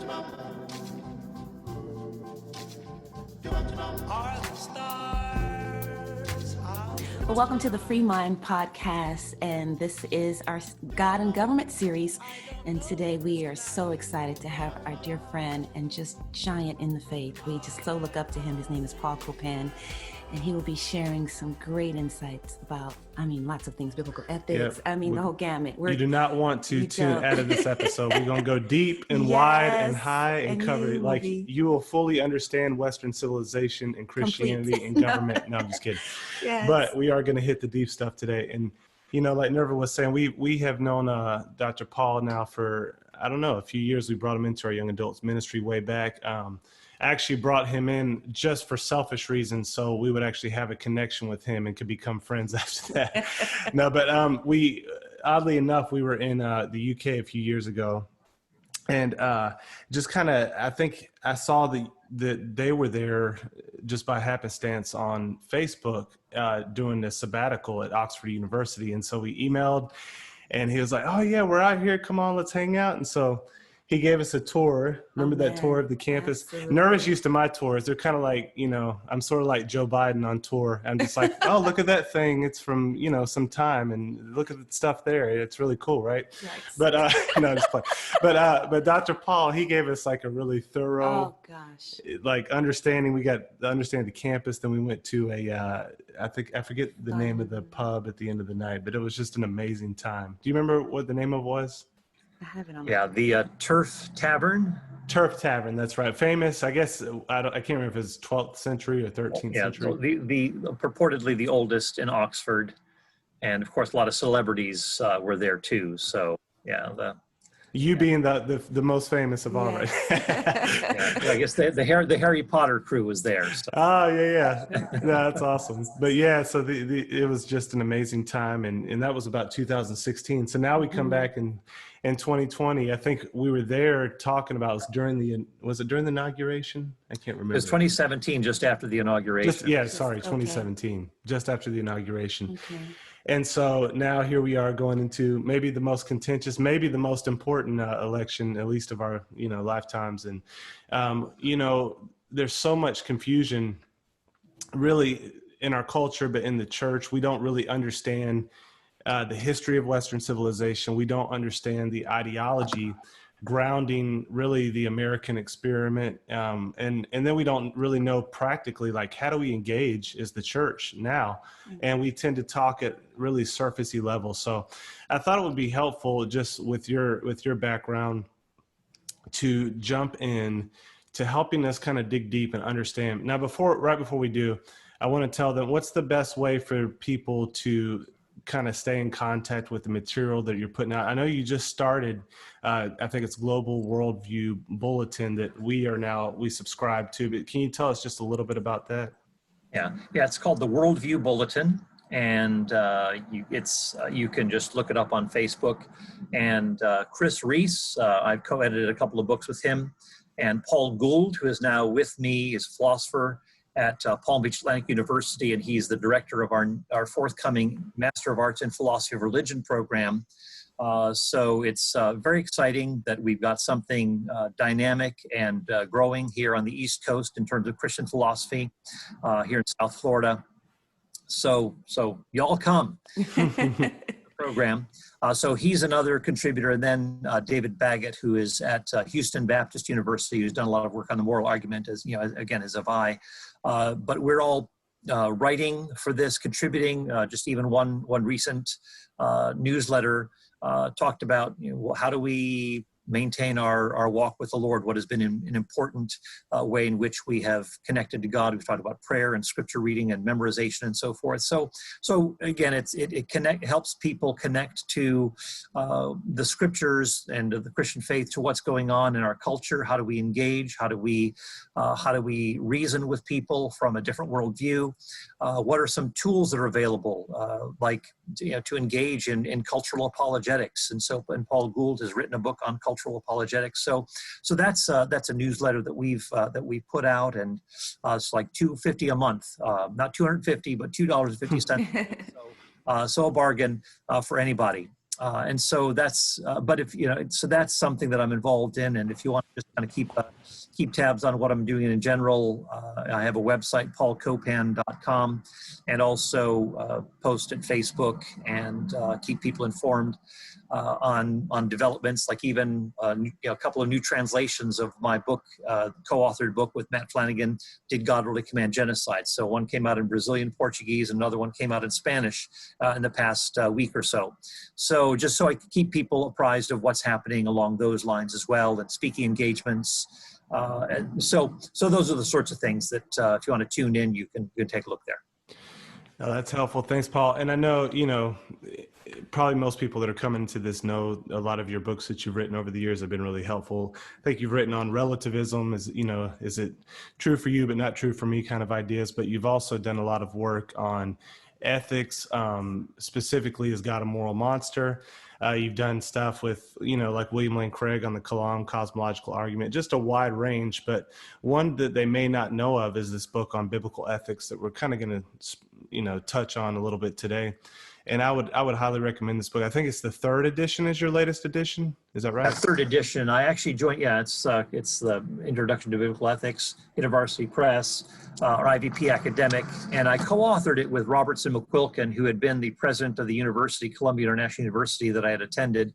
Well, welcome to the Free Mind Podcast, and this is our God and Government series. And today we are so excited to have our dear friend and just giant in the faith. We just so look up to him. His name is Copan, and he will be sharing some great insights about, lots of things, biblical ethics. Yep. The whole gamut. You do not want to tune out of this episode. We're going to go deep and wide and high and cover it. Like you will fully understand Western civilization and Christianity and government. No, I'm just kidding. Yes. But we are going to hit the deep stuff today. And, like Nerva was saying, we have known Dr. Paul now for, a few years. We brought him into our young adults ministry way back. I actually brought him in just for selfish reasons, so we would actually have a connection with him and could become friends after that. No, but oddly enough, we were in the UK a few years ago, and just kind of, I think I saw that they were there just by happenstance on Facebook doing a sabbatical at Oxford University, and so we emailed, and he was like, "Oh yeah, we're out here. Come on, let's hang out." And so he gave us a tour. Remember that tour of the campus? Absolutely. Nerva's used to my tours. They're kind of like, I'm sort of like Joe Biden on tour. I'm just like, oh, look at that thing. It's from, some time, and look at the stuff there. It's really cool, right? Yikes. But no, just play. But Dr. Paul, he gave us like a really thorough, like understanding. We got to understand the campus. Then we went to I forget the name of the pub at the end of the night, but it was just an amazing time. Do you remember what the name of it was? I have it on the Turf Tavern. Turf Tavern, that's right. Famous, I guess. I can't remember if it's 12th century or 13th century. The purportedly the oldest in Oxford, and of course a lot of celebrities were there too. So being the most famous of all, right? I guess the Harry Potter crew was there. So. Oh yeah. No, that's awesome. But yeah, so it was just an amazing time, and that was about 2016. So now we come back in 2020. I think we were there talking about was it during the inauguration? I can't remember. It was 2017, just after the inauguration. 2017, just after the inauguration. Okay. And so now here we are going into maybe the most contentious, maybe the most important election, at least of our, lifetimes. And, there's so much confusion really in our culture, but in the church, we don't really understand the history of Western civilization. We don't understand the ideology grounding really the American experiment. And then we don't really know practically, like, how do we engage as the church now? And we tend to talk at really surfacey levels. So I thought it would be helpful just with your background to jump in to helping us kind of dig deep and understand. Now, right before we do, I want to tell them what's the best way for people to kind of stay in contact with the material that you're putting out. I know you just started, I think it's Global Worldview Bulletin that we subscribe to, but can you tell us just a little bit about that? Yeah, it's called the Worldview Bulletin, and you can just look it up on Facebook. And Chris Reese, I've co-edited a couple of books with him, and Paul Gould, who is now with me, is a philosopher at Palm Beach Atlantic University, and he's the director of our forthcoming Master of Arts in Philosophy of Religion program. So it's very exciting that we've got something dynamic and growing here on the East Coast in terms of Christian philosophy here in South Florida. So y'all come to the program. So he's another contributor. And then David Baggett, who is at Houston Baptist University, who's done a lot of work on the moral argument, as have I. But we're all writing for this, contributing. Just even one recent newsletter talked about how do we maintain our walk with the Lord, what has been an important way in which we have connected to God. We've talked about prayer and scripture reading and memorization and so forth. So again, it helps people connect to the scriptures and the Christian faith, to what's going on in our culture. How do we engage? How do we reason with people from a different worldview? What are some tools that are available, to engage in cultural apologetics? And Paul Gould has written a book on cultural apologetics. So that's a newsletter that we've put out, and it's like $2.50 a month, not $250, but $2.50. So a bargain for anybody. And so that's, but if, so that's something that I'm involved in. And if you want to just kind of keep tabs on what I'm doing in general, I have a website, paulcopan.com, and also post at Facebook and keep people informed on developments, like even a couple of new translations of my book, co-authored book with Matt Flanagan, Did God Really Command Genocide? So one came out in Brazilian Portuguese, another one came out in Spanish in the past week or so. So just so I can keep people apprised of what's happening along those lines as well, and speaking engagements. And so those are the sorts of things that if you want to tune in, you can take a look there. Oh, that's helpful. Thanks, Paul. And I know, probably most people that are coming to this know a lot of your books that you've written over the years have been really helpful. I think you've written on relativism, is it true for you but not true for me kind of ideas, but you've also done a lot of work on ethics, specifically, is God a moral monster? You've done stuff with, like William Lane Craig on the Kalam cosmological argument, just a wide range. But one that they may not know of is this book on biblical ethics that we're kind of going to, touch on a little bit today. And I would highly recommend this book. I think it's the third edition is your latest edition. Is that right? Third edition. I actually joined, it's the Introduction to Biblical Ethics, InterVarsity Press, or IVP Academic, and I co-authored it with Robertson McQuilkin, who had been the president of the university, Columbia International University, that I had attended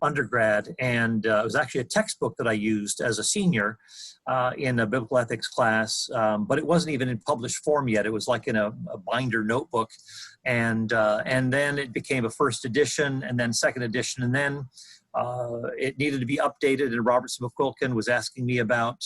undergrad, and it was actually a textbook that I used as a senior in a biblical ethics class, but it wasn't even in published form yet. It was like in a binder notebook, and then it became a first edition, and then second edition, and then it needed to be updated, and Robertson McQuilkin was asking me about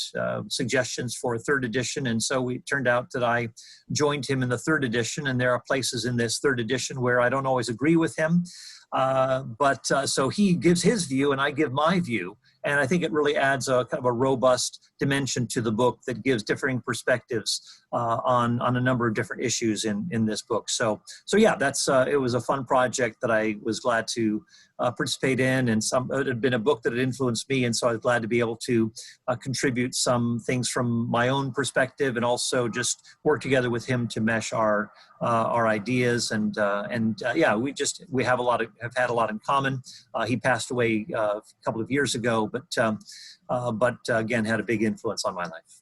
suggestions for a third edition, and so it turned out that I joined him in the third edition, and there are places in this third edition where I don't always agree with him, but so he gives his view and I give my view, and I think it really adds a kind of a robust dimension to the book that gives differing perspectives on a number of different issues in this book. So yeah, that's it was a fun project that I was glad to participate in, and it had been a book that had influenced me, and so I was glad to be able to contribute some things from my own perspective, and also just work together with him to mesh our ideas, and yeah, we have had a lot in common. He passed away a couple of years ago, but again had a big influence on my life.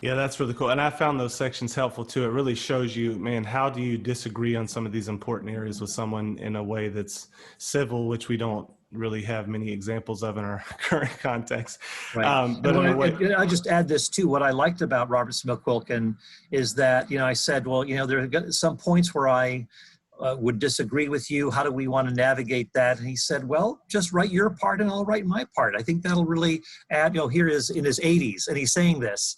Yeah, that's really cool. And I found those sections helpful too. It really shows you, man, how do you disagree on some of these important areas with someone in a way that's civil, which we don't really have many examples of in our current context. Right. But I just add this too. What I liked about Robertson McQuilkin is that, I said, well, there are some points where I would disagree with you. How do we want to navigate that? And he said, well, just write your part and I'll write my part. I think that'll really add, here is in his 80s and he's saying this.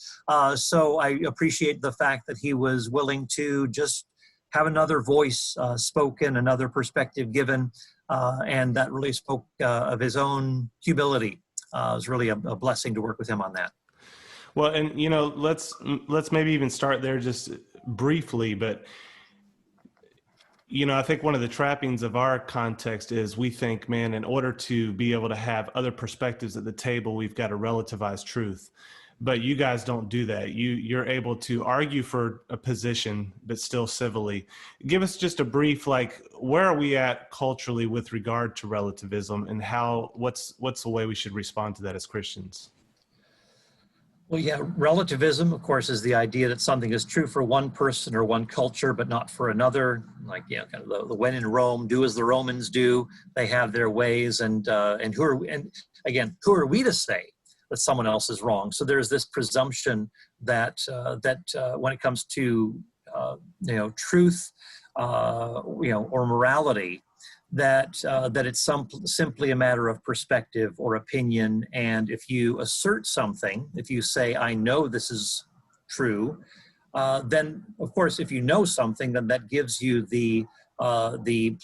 So I appreciate the fact that he was willing to just have another voice spoken, another perspective given, and that really spoke of his own humility. It was really a blessing to work with him on that. Well, and let's maybe even start there just briefly, but I think one of the trappings of our context is we think, man, in order to be able to have other perspectives at the table, we've got to relativize truth. But you guys don't do that. You're able to argue for a position, but still civilly. Give us just a brief, where are we at culturally with regard to relativism, and what's the way we should respond to that as Christians? Well, yeah, relativism, of course, is the idea that something is true for one person or one culture, but not for another. Kind of the when in Rome, do as the Romans do. They have their ways, and who are we to say that someone else is wrong? So there's this presumption that when it comes to truth, or morality, that it's simply a matter of perspective or opinion. And if you assert something, if you say, I know this is true, then of course, if you know something, then that gives you the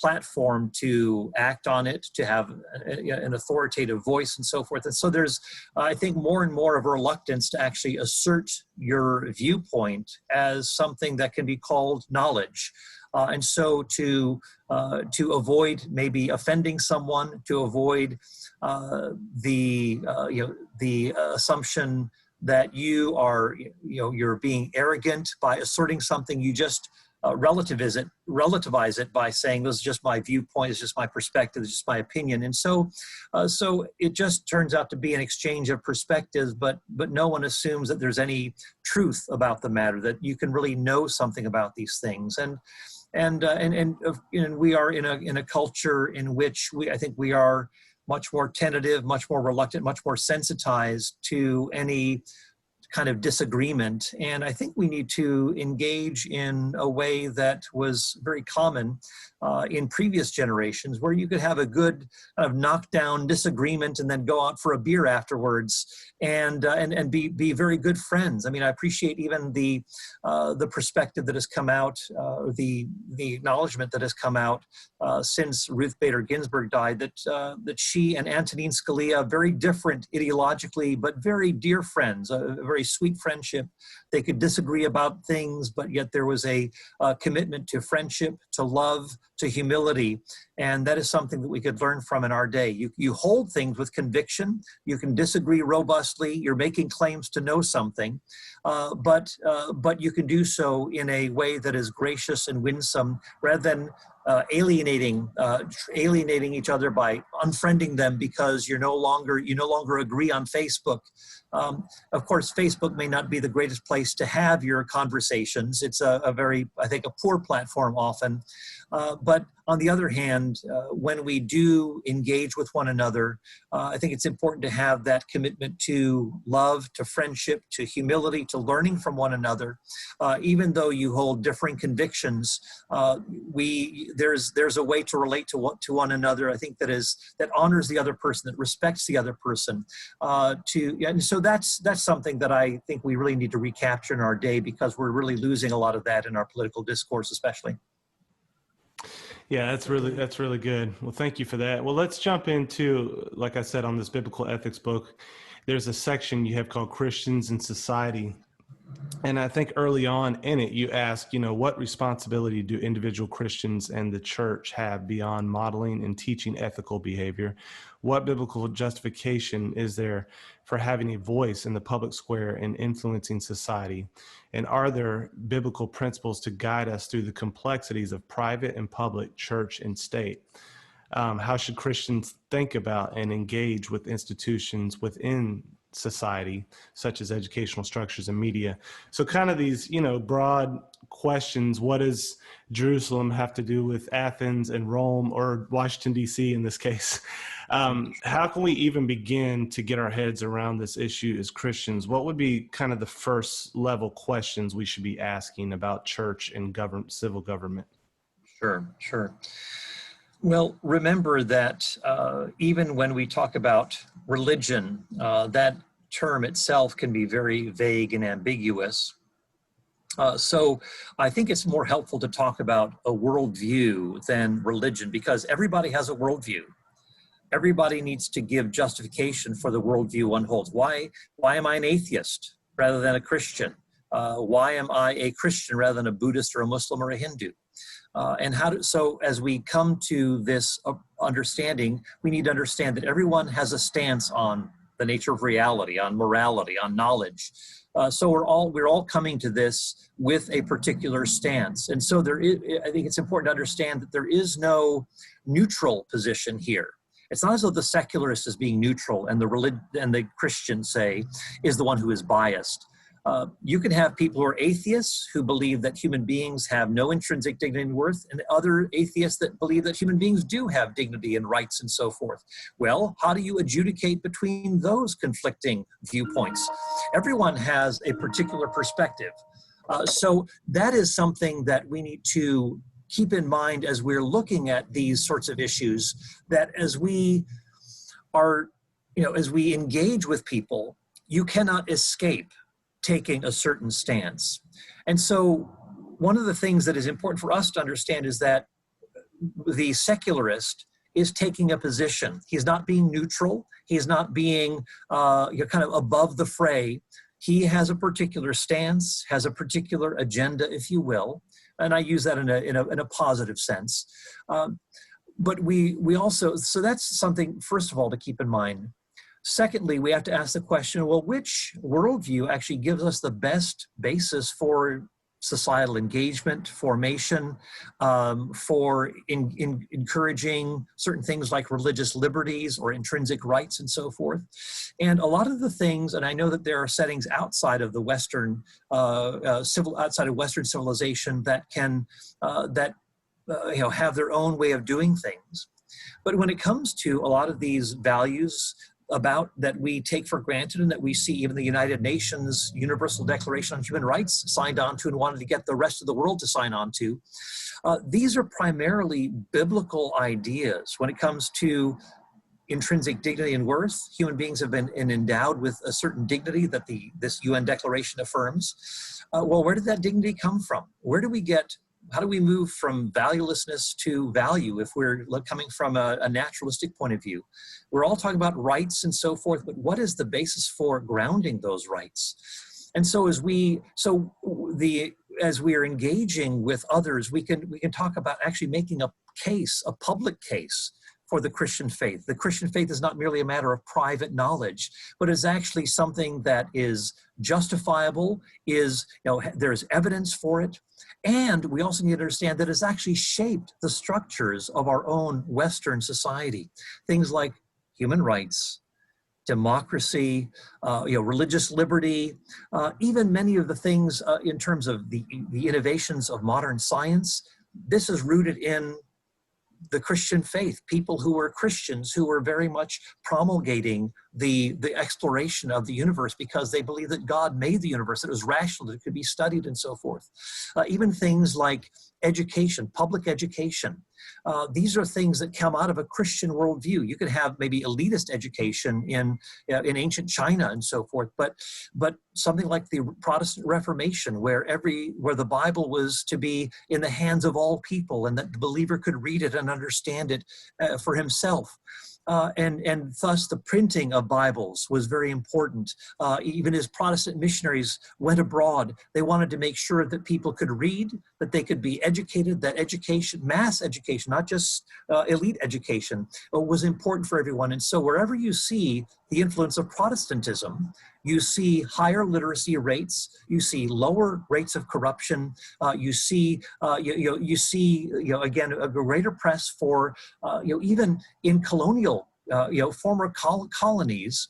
platform to act on it, to have an authoritative voice and so forth. And so there's, I think, more and more of a reluctance to actually assert your viewpoint as something that can be called knowledge. And so to avoid maybe offending someone, to avoid the assumption that you are, you're being arrogant by asserting something, you just relativize it by saying, this is just my viewpoint, it's just my perspective, it's just my opinion. And so it just turns out to be an exchange of perspectives, but no one assumes that there's any truth about the matter, that you can really know something about these things. And we are in a culture in which I think we are much more tentative, much more reluctant, much more sensitized to any kind of disagreement. And I think we need to engage in a way that was very common in previous generations, where you could have a good kind of knockdown disagreement and then go out for a beer afterwards and be very good friends. I mean, I appreciate even the perspective that has come out, the acknowledgement that has come out since Ruth Bader Ginsburg died, that she and Antonin Scalia, very different ideologically, but very dear friends, a very sweet friendship. They could disagree about things, but yet there was a commitment to friendship, to love, to humility. And that is something that we could learn from in our day. You hold things with conviction. You can disagree robustly. You're making claims to know something, but you can do so in a way that is gracious and winsome, rather than alienating each other by unfriending them because you no longer agree on Facebook. Of course, Facebook may not be the greatest place to have your conversations. It's a very, I think, a poor platform often. But on the other hand, when we do engage with one another, I think it's important to have that commitment to love, to friendship, to humility, to learning from one another. Even though you hold differing convictions, there's a way to relate to one another. I think that honors the other person, that respects the other person. And so that's something that I think we really need to recapture in our day, because we're really losing a lot of that in our political discourse, especially. Yeah, that's really good. Well, thank you for that. Well, let's jump into, like I said, on this biblical ethics book, there's a section you have called Christians in Society. And I think early on in it, you ask, what responsibility do individual Christians and the church have beyond modeling and teaching ethical behavior? What biblical justification is there for having a voice in the public square and influencing society? And are there biblical principles to guide us through the complexities of private and public, church and state? How should Christians think about and engage with institutions within society, such as educational structures and media? So kind of these, broad questions. What does Jerusalem have to do with Athens and Rome, or Washington, D.C. in this case? How can we even begin to get our heads around this issue as Christians? What would be kind of the first level questions we should be asking about church and civil government? Sure. Well, remember that even when we talk about religion, that term itself can be very vague and ambiguous. So I think it's more helpful to talk about a worldview than religion, because everybody has a worldview. Everybody needs to give justification for the worldview one holds. Why am I an atheist rather than a Christian? Why am I a Christian rather than a Buddhist or a Muslim or a Hindu? So as we come to this understanding, we need to understand that everyone has a stance on the nature of reality, on morality, on knowledge. So we're all coming to this with a particular stance. And so I think it's important to understand that there is no neutral position here. It's not as though the secularist is being neutral and the Christian, say, is the one who is biased. You can have people who are atheists who believe that human beings have no intrinsic dignity and worth, and other atheists that believe that human beings do have dignity and rights and so forth. Well, how do you adjudicate between those conflicting viewpoints? Everyone has a particular perspective. So that is something that we need to keep in mind as we're looking at these sorts of issues, that as we engage with people, you cannot escape taking a certain stance. And so one of the things that is important for us to understand is that the secularist is taking a position. He's not being neutral. He's not being kind of above the fray. He has a particular stance, has a particular agenda, if you will. And I use that in a positive sense. But we also, so that's something, first of all, to keep in mind. Secondly, we have to ask the question, well, which worldview actually gives us the best basis for societal engagement, formation, for encouraging certain things like religious liberties or intrinsic rights and so forth. And a lot of the things, and I know that there are settings outside of the Western, outside of Western civilization that can, have their own way of doing things. But when it comes to a lot of these values that we take for granted and that we see even the United Nations Universal Declaration on Human Rights signed on to and wanted to get the rest of the world to sign on to, these are primarily biblical ideas. When it comes to intrinsic dignity and worth, human beings have been endowed with a certain dignity that this UN Declaration affirms. Well, where did that dignity come from? How do we move from valuelessness to value if we're coming from a naturalistic point of view? We're all talking about rights and so forth, but what is the basis for grounding those rights? And so as we are engaging with others, we can talk about actually making a public case for the Christian faith. The Christian faith is not merely a matter of private knowledge, but is actually something that is justifiable, there's evidence for it. And we also need to understand that it's actually shaped the structures of our own Western society. Things like human rights, democracy, religious liberty, even many of the things in terms of the innovations of modern science. This is rooted in the Christian faith, people who were Christians who were very much promulgating the exploration of the universe because they believed that God made the universe, that it was rational, that it could be studied and so forth. Even things like education, public education. These are things that come out of a Christian worldview. You could have maybe elitist education in ancient China and so forth, but something like the Protestant Reformation, where the Bible was to be in the hands of all people, and that the believer could read it and understand it for himself. And thus the printing of Bibles was very important. Even as Protestant missionaries went abroad, they wanted to make sure that people could read, that they could be educated, that education, mass education, not just elite education, was important for everyone. And so wherever you see the influence of Protestantism, you see higher literacy rates, you see lower rates of corruption, you see again a greater press for even in colonial former colonies,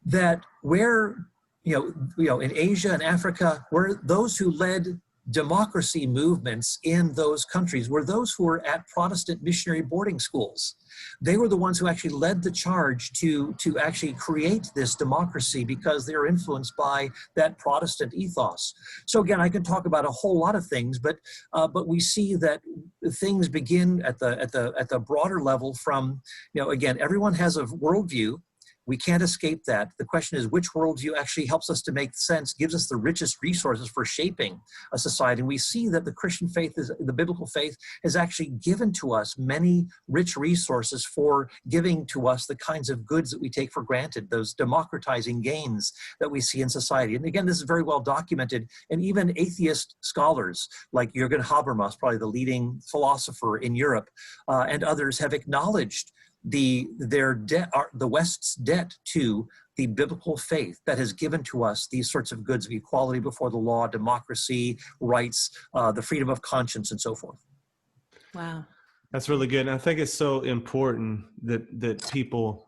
that where in Asia and Africa, where those who led democracy movements in those countries were those who were at Protestant missionary boarding schools. They were the ones who actually led the charge to actually create this democracy because they are influenced by that Protestant ethos. So again, I can talk about a whole lot of things, but we see that things begin at the broader level from, again, everyone has a worldview. We can't escape that. The question is which worldview actually helps us to make sense, gives us the richest resources for shaping a society. And we see that the Christian faith, the biblical faith, has actually given to us many rich resources for giving to us the kinds of goods that we take for granted, those democratizing gains that we see in society. And again, this is very well documented. And even atheist scholars like Jürgen Habermas, probably the leading philosopher in Europe, and others have acknowledged the West's debt to the biblical faith that has given to us these sorts of goods of equality before the law, democracy, rights, the freedom of conscience, and so forth. Wow. That's really good. And I think it's so important that people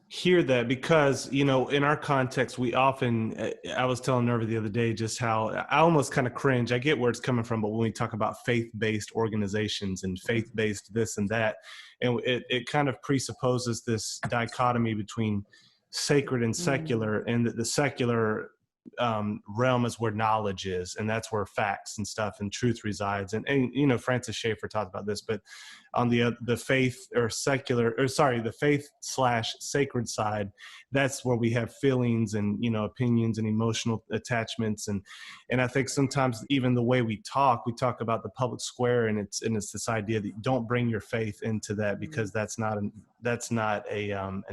hear that because, in our context, we often, I was telling Nerva the other day just how I almost kind of cringe. I get where it's coming from, but when we talk about faith-based organizations and faith-based this and that, and it kind of presupposes this dichotomy between sacred and secular, and that the secular realm is where knowledge is, and that's where facts and stuff and truth resides. And Francis Schaeffer talked about this, but on the faith or secular, or sorry, the faith/sacred side, that's where we have feelings and opinions and emotional attachments, and I think sometimes even the way we talk about the public square, and it's this idea that you don't bring your faith into that because that's not an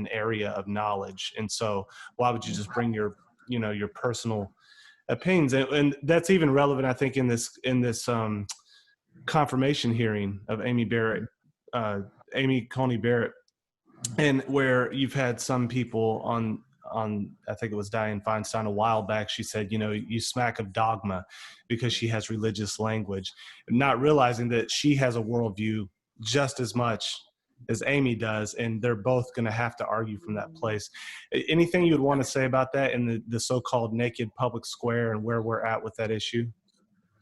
area of knowledge, and so why would you just bring your personal opinions? And that's even relevant, I think, in this confirmation hearing of Amy Coney Barrett, and where you've had some people on, I think it was Dianne Feinstein a while back. She said, you smack of dogma because she has religious language, not realizing that she has a worldview just as much as Amy does, and they're both going to have to argue from that place. Anything you would want to say about that in the so-called naked public square and where we're at with that issue?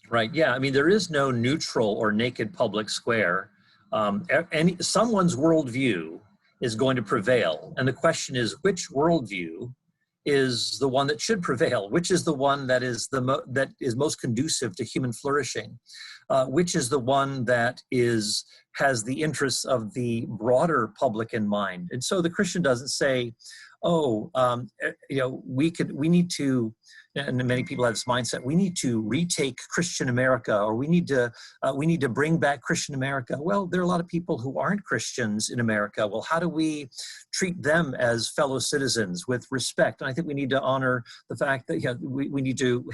Right. Yeah. I mean, there is no neutral or naked public square. Someone's worldview is going to prevail. And the question is, which worldview is the one that should prevail? Which is the one that is that is most conducive to human flourishing? Which is the one that has the interests of the broader public in mind? And so the Christian doesn't say, we need to, and many people have this mindset, we need to retake Christian America, or we need to bring back Christian America. Well, there are a lot of people who aren't Christians in America. Well, how do we treat them as fellow citizens with respect? And I think we need to honor the fact that we need to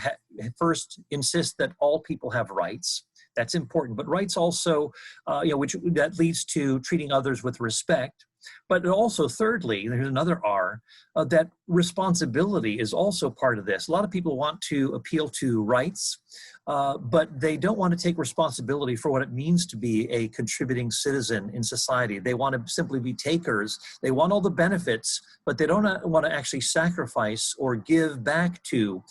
first insist that all people have rights. That's important, but rights also, that leads to treating others with respect. But also, thirdly, there's another R, that responsibility is also part of this. A lot of people want to appeal to rights, but they don't want to take responsibility for what it means to be a contributing citizen in society. They want to simply be takers. They want all the benefits, but they don't want to actually sacrifice or give back to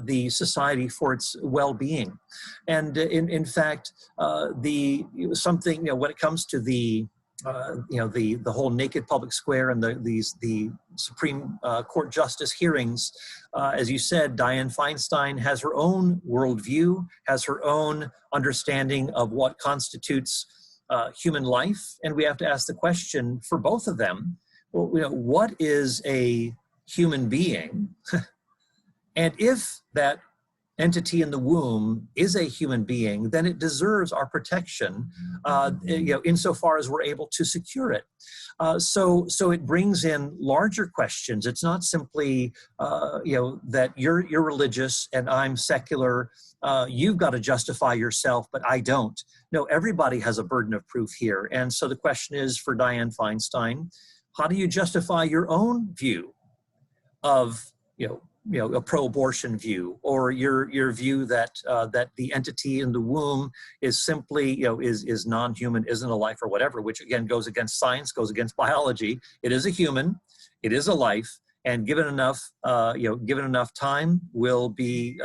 the society for its well-being. And in fact, when it comes to the whole naked public square and the Supreme Court justice hearings, as you said, Dianne Feinstein has her own worldview, has her own understanding of what constitutes human life, and we have to ask the question for both of them: what is a human being? And if that entity in the womb is a human being, then it deserves our protection, insofar as we're able to secure it. So it brings in larger questions. It's not simply, that you're religious and I'm secular. You've got to justify yourself, but I don't. No, everybody has a burden of proof here. And so the question is for Dianne Feinstein, how do you justify your own view of, a pro-abortion view, or your view that the entity in the womb is simply, is non-human, isn't a life or whatever, which again goes against science, goes against biology. It is a human, it is a life, and given enough time, will be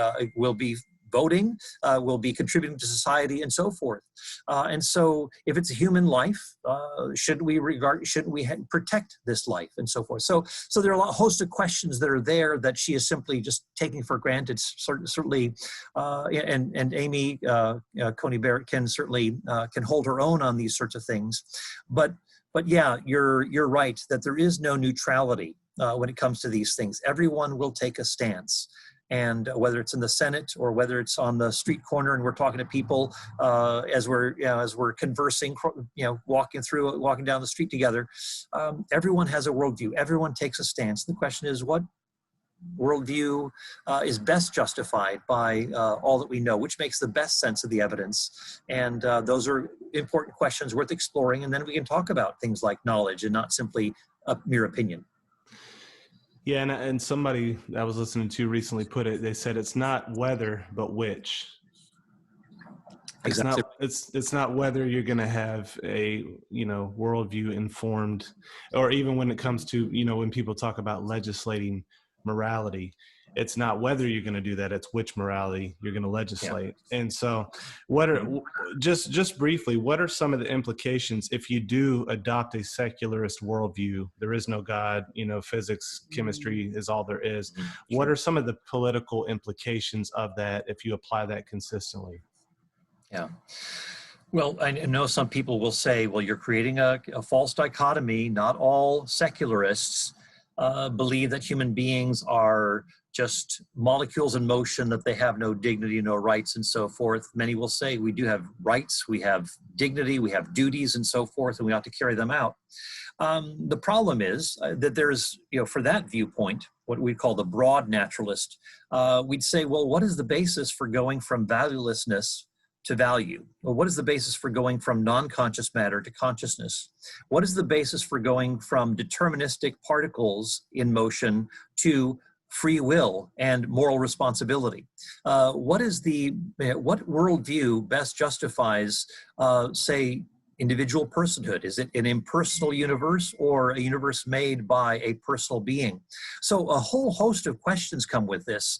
voting, will be contributing to society, and so forth. And so if it's a human life, shouldn't we protect this life, and so forth? So there are a host of questions that are there that she is simply just taking for granted, certainly, and Amy Coney Barrett can certainly can hold her own on these sorts of things. But yeah, you're right that there is no neutrality when it comes to these things. Everyone will take a stance. And whether it's in the Senate or whether it's on the street corner and we're talking to people as we're conversing, walking down the street together, everyone has a worldview. Everyone takes a stance. The question is, what worldview is best justified by all that we know, which makes the best sense of the evidence? And those are important questions worth exploring. And then we can talk about things like knowledge and not simply a mere opinion. Yeah, and somebody I was listening to recently put it, they said it's not whether, but which. Exactly. It's not whether you're going to have a, worldview informed, or even when it comes to, when people talk about legislating morality, it's not whether you're going to do that, it's which morality you're going to legislate. Yeah. And so just briefly, what are some of the implications if you do adopt a secularist worldview? There is no God, physics, chemistry is all there is. What are some of the political implications of that if you apply that consistently? Yeah. Well, I know some people will say, well, you're creating a false dichotomy. Not all secularists believe that human beings are just molecules in motion, that they have no dignity, no rights, and so forth. Many will say we do have rights, we have dignity, we have duties, and so forth, and we ought to carry them out. The problem is that there's, for that viewpoint, what we call the broad naturalist, we'd say, well, what is the basis for going from valuelessness to value? Well, what is the basis for going from non-conscious matter to consciousness? What is the basis for going from deterministic particles in motion to free will and moral responsibility? What worldview best justifies, say, individual personhood? Is it an impersonal universe or a universe made by a personal being? So a whole host of questions come with this.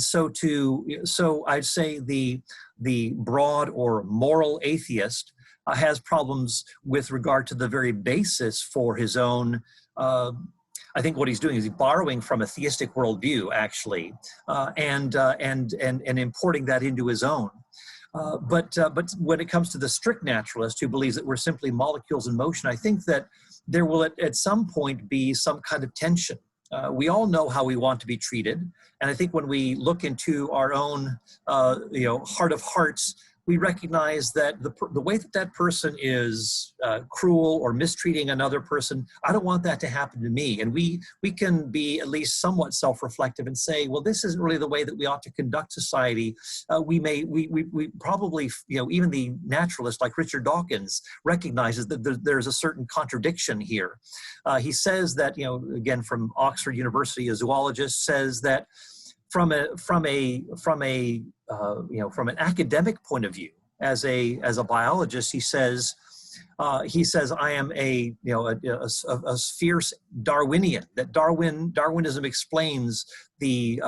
So I'd say the broad or moral atheist has problems with regard to the very basis for his own. I think what he's doing is he's borrowing from a theistic worldview, actually, and importing that into his own. But when it comes to the strict naturalist who believes that we're simply molecules in motion, I think that there will at some point be some kind of tension. We all know how we want to be treated, and I think when we look into our own, heart of hearts, we recognize that the way that person is cruel or mistreating another person, I don't want that to happen to me. And we can be at least somewhat self-reflective and say, well, this isn't really the way that we ought to conduct society. We probably, even the naturalist like Richard Dawkins recognizes that there's a certain contradiction here. He says that, again, from Oxford University, a zoologist says that from an academic point of view, as a biologist, he says I am a fierce Darwinian. That Darwinism explains the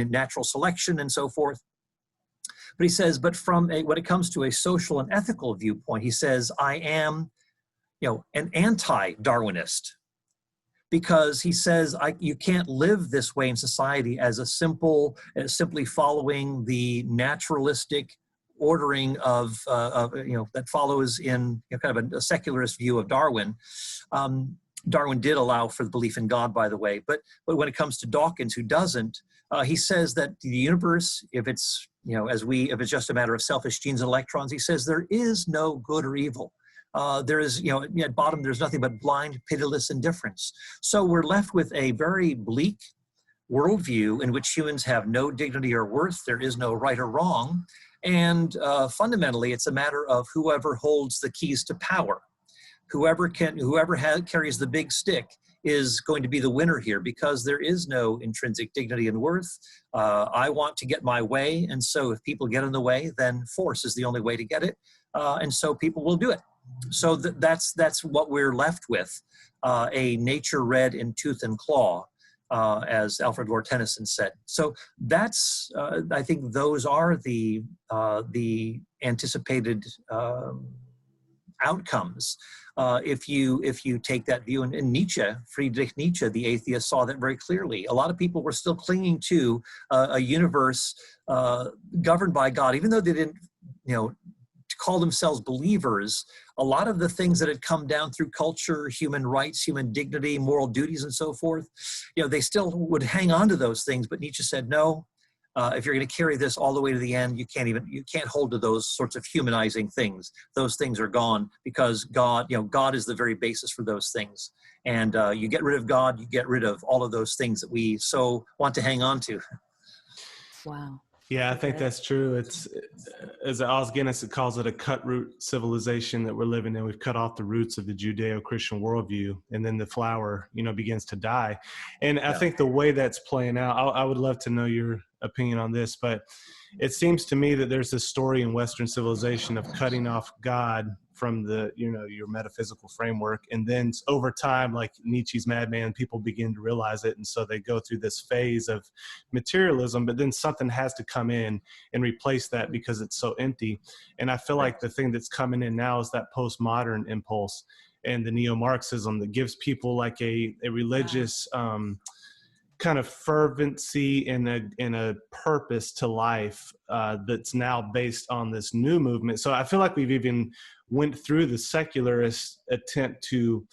natural selection and so forth. But he says, when it comes to a social and ethical viewpoint, he says I am, an anti-Darwinist. Because he says you can't live this way in society as simply following the naturalistic ordering of that follows in kind of a secularist view of Darwin. Darwin did allow for the belief in God, by the way, but when it comes to Dawkins, who doesn't, he says that the universe, if it's if it's just a matter of selfish genes and electrons, he says there is no good or evil. There is, at bottom, there's nothing but blind, pitiless indifference. So we're left with a very bleak worldview in which humans have no dignity or worth. There is no right or wrong. And fundamentally, it's a matter of whoever holds the keys to power. Whoever carries the big stick is going to be the winner here, because there is no intrinsic dignity and worth. I want to get my way. And so if people get in the way, then force is the only way to get it. And so people will do it. So that's what we're left with, a nature red in tooth and claw, as Alfred Lord Tennyson said. So that's, I think those are the anticipated outcomes. If you take that view, and Nietzsche, Friedrich Nietzsche, the atheist, saw that very clearly. A lot of people were still clinging to a universe governed by God, even though they didn't, call themselves believers. A lot of the things that had come down through culture, human rights, human dignity, moral duties, and so forth, they still would hang on to those things. But Nietzsche said, no, if you're going to carry this all the way to the end, you can't hold to those sorts of humanizing things. Those things are gone, because God is the very basis for those things. And you get rid of God, you get rid of all of those things that we so want to hang on to. Wow. Yeah, I think that's true. It's, as Os Guinness calls it, a cut root civilization that we're living in. We've cut off the roots of the Judeo-Christian worldview, and then the flower, begins to die. And I think the way that's playing out, I would love to know your opinion on this, but it seems to me that there's this story in Western civilization of cutting off God from the, your metaphysical framework. And then over time, like Nietzsche's madman, people begin to realize it. And so they go through this phase of materialism, but then something has to come in and replace that because it's so empty. And I feel like the thing that's coming in now is that postmodern impulse and the neo-Marxism that gives people like a religious kind of fervency and a purpose to life that's now based on this new movement. So I feel like we've even went through the secularist attempt to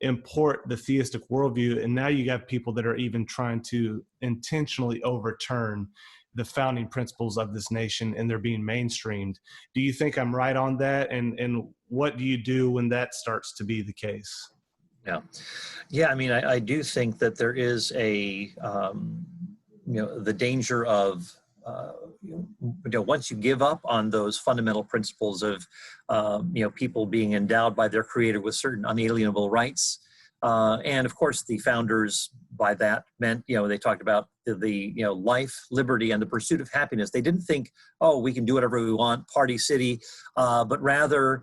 import the theistic worldview, and now you got people that are even trying to intentionally overturn the founding principles of this nation, and they're being mainstreamed. Do you think I'm right on that? And what do you do when that starts to be the case? Yeah. I mean, I do think that there is the danger of once you give up on those fundamental principles of, people being endowed by their creator with certain unalienable rights, and of course the founders by that meant, they talked about the life, liberty, and the pursuit of happiness. They didn't think, oh, we can do whatever we want, party city, but rather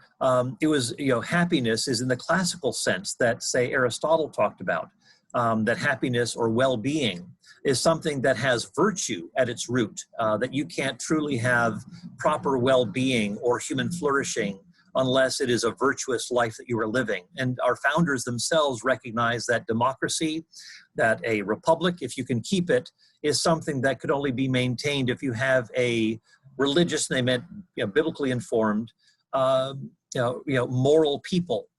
it was, happiness is in the classical sense that, say, Aristotle talked about, that happiness or well-being is something that has virtue at its root, that you can't truly have proper well-being or human flourishing unless it is a virtuous life that you are living. And our founders themselves recognized that democracy, that a republic, if you can keep it, is something that could only be maintained if you have a religious, and they meant biblically informed, moral people.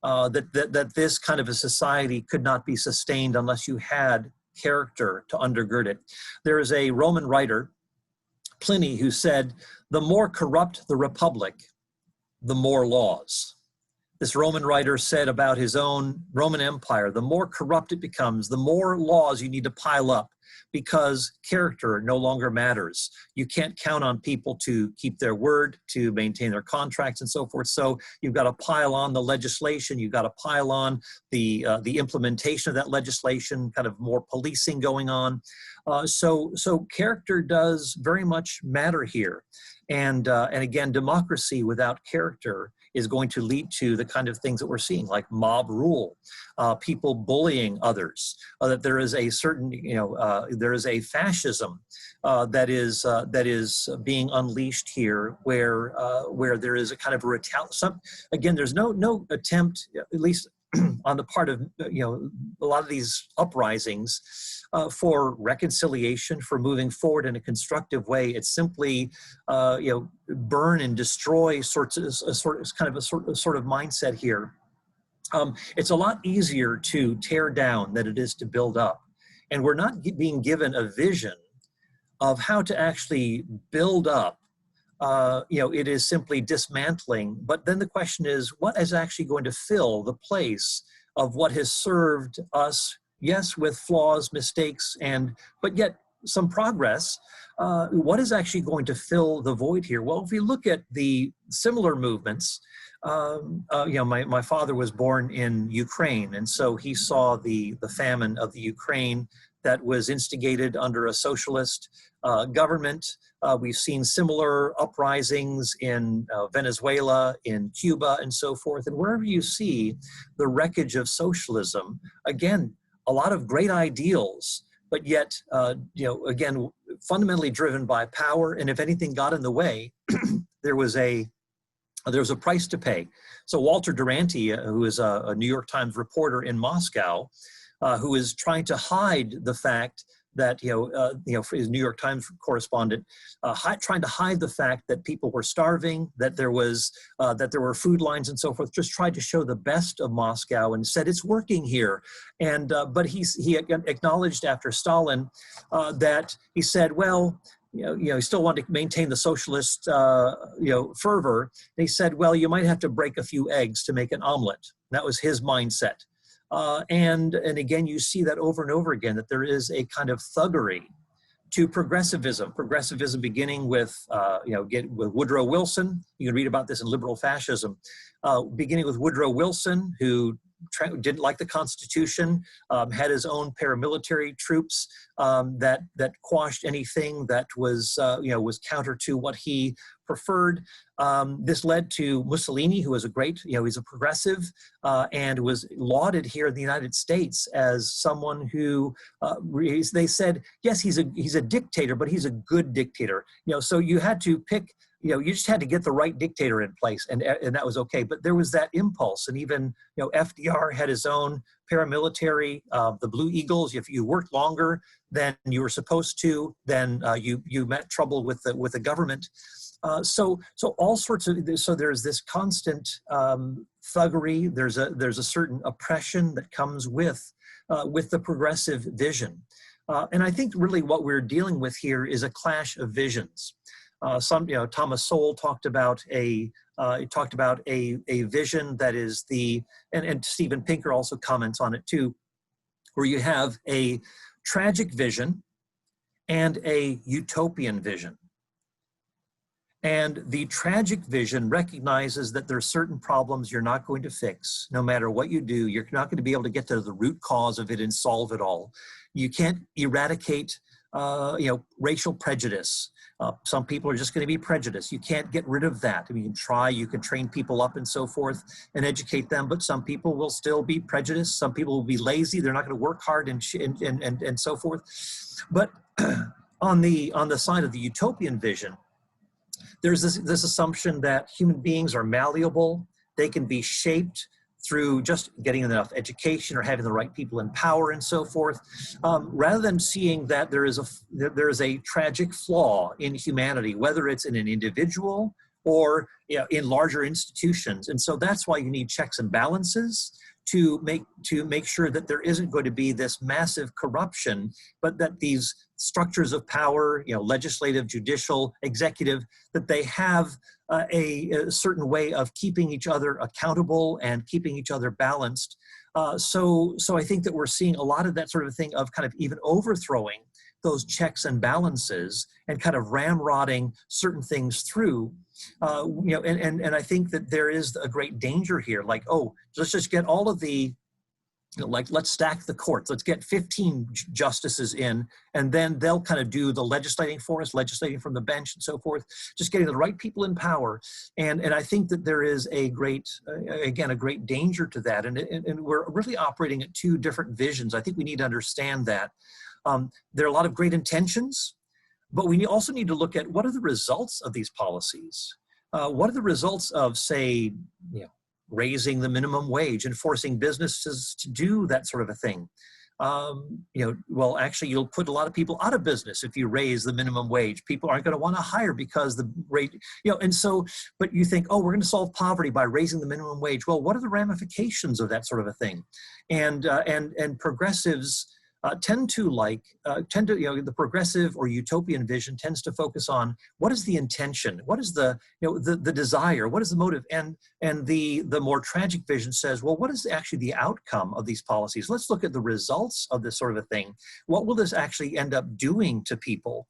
That this kind of a society could not be sustained unless you had character to undergird it. There is a Roman writer, Pliny, who said, "The more corrupt the republic, the more laws." This Roman writer said about his own Roman Empire, the more corrupt it becomes, the more laws you need to pile up, because character no longer matters. You can't count on people to keep their word, to maintain their contracts and so forth. So you've got to pile on the legislation, you've got to pile on the implementation of that legislation, kind of more policing going on. So character does very much matter here. And again, democracy without character is going to lead to the kind of things that we're seeing, like mob rule, people bullying others, that there is a certain, there is a fascism that is being unleashed here, where there is a kind of again, there's no attempt, at least on the part of a lot of these uprisings, for reconciliation, for moving forward in a constructive way. It's simply burn and destroy sort of mindset here. It's a lot easier to tear down than it is to build up, and we're not being given a vision of how to actually build up. It is simply dismantling. But then the question is, what is actually going to fill the place of what has served us? Yes, with flaws, mistakes, but yet some progress. What is actually going to fill the void here? Well, if we look at the similar movements, my father was born in Ukraine, and so he saw the famine of the Ukraine that was instigated under a socialist government. We've seen similar uprisings in Venezuela, in Cuba, and so forth. And wherever you see the wreckage of socialism, again, a lot of great ideals, but yet, again, fundamentally driven by power. And if anything got in the way, there was a price to pay. So Walter Duranty, who is a New York Times reporter in Moscow, who is trying to hide the fact that, for his New York Times correspondent, trying to hide the fact that people were starving, that there were food lines and so forth, just tried to show the best of Moscow and said it's working here. And but he acknowledged after Stalin that he said, well, he still wanted to maintain the socialist, fervor. And he said, well, you might have to break a few eggs to make an omelet. That was his mindset. And again, you see that over and over again, that there is a kind of thuggery to progressivism. Progressivism beginning with Woodrow Wilson. You can read about this in Liberal Fascism. Beginning with Woodrow Wilson, who didn't like the Constitution, had his own paramilitary troops that quashed anything that was counter to what he preferred. This led to Mussolini, who was he's a progressive, and was lauded here in the United States as someone who, they said, yes, he's a dictator, but he's a good dictator. So you had to pick. You just had to get the right dictator in place, and that was okay. But there was that impulse, and even FDR had his own paramilitary, the Blue Eagles. If you worked longer than you were supposed to, then you met trouble with the government. So all sorts of there's this constant thuggery. There's a certain oppression that comes with the progressive vision, and I think really what we're dealing with here is a clash of visions. Thomas Sowell talked about a vision that is and Steven Pinker also comments on it too, where you have a tragic vision and a utopian vision. And the tragic vision recognizes that there are certain problems you're not going to fix. No matter what you do, you're not going to be able to get to the root cause of it and solve it all. You can't eradicate racial prejudice. Some people are just going to be prejudiced. You can't get rid of that. I mean, you can try, you can train people up and so forth and educate them, but some people will still be prejudiced. Some people will be lazy. They're not going to work hard and so forth. But on the side of the utopian vision, there's this assumption that human beings are malleable. They can be shaped through just getting enough education or having the right people in power and so forth, rather than seeing that there is a tragic flaw in humanity, whether it's in an individual or in larger institutions. And so that's why you need checks and balances to make sure that there isn't going to be this massive corruption, but that these structures of power, legislative, judicial, executive, that they have a certain way of keeping each other accountable and keeping each other balanced. So I think that we're seeing a lot of that sort of thing of kind of even overthrowing those checks and balances and kind of ramrodding certain things through. And I think that there is a great danger here. Like, let's just get all of the, let's stack the courts. Let's get 15 justices in, and then they'll kind of do the legislating for us, legislating from the bench and so forth, just getting the right people in power. And I think that there is a great danger to that. And we're really operating at two different visions. I think we need to understand that. There are a lot of great intentions, but we also need to look at what are the results of these policies. What are the results of, say, raising the minimum wage and forcing businesses to do that sort of a thing? Well, actually, you'll put a lot of people out of business if you raise the minimum wage. People aren't going to want to hire because the rate, and so, but you think, we're going to solve poverty by raising the minimum wage. Well, what are the ramifications of that sort of a thing? And progressives the progressive or utopian vision tends to focus on what is the intention, what is the desire, what is the motive, and the more tragic vision says, well, what is actually the outcome of these policies? Let's look at the results of this sort of a thing. What will this actually end up doing to people?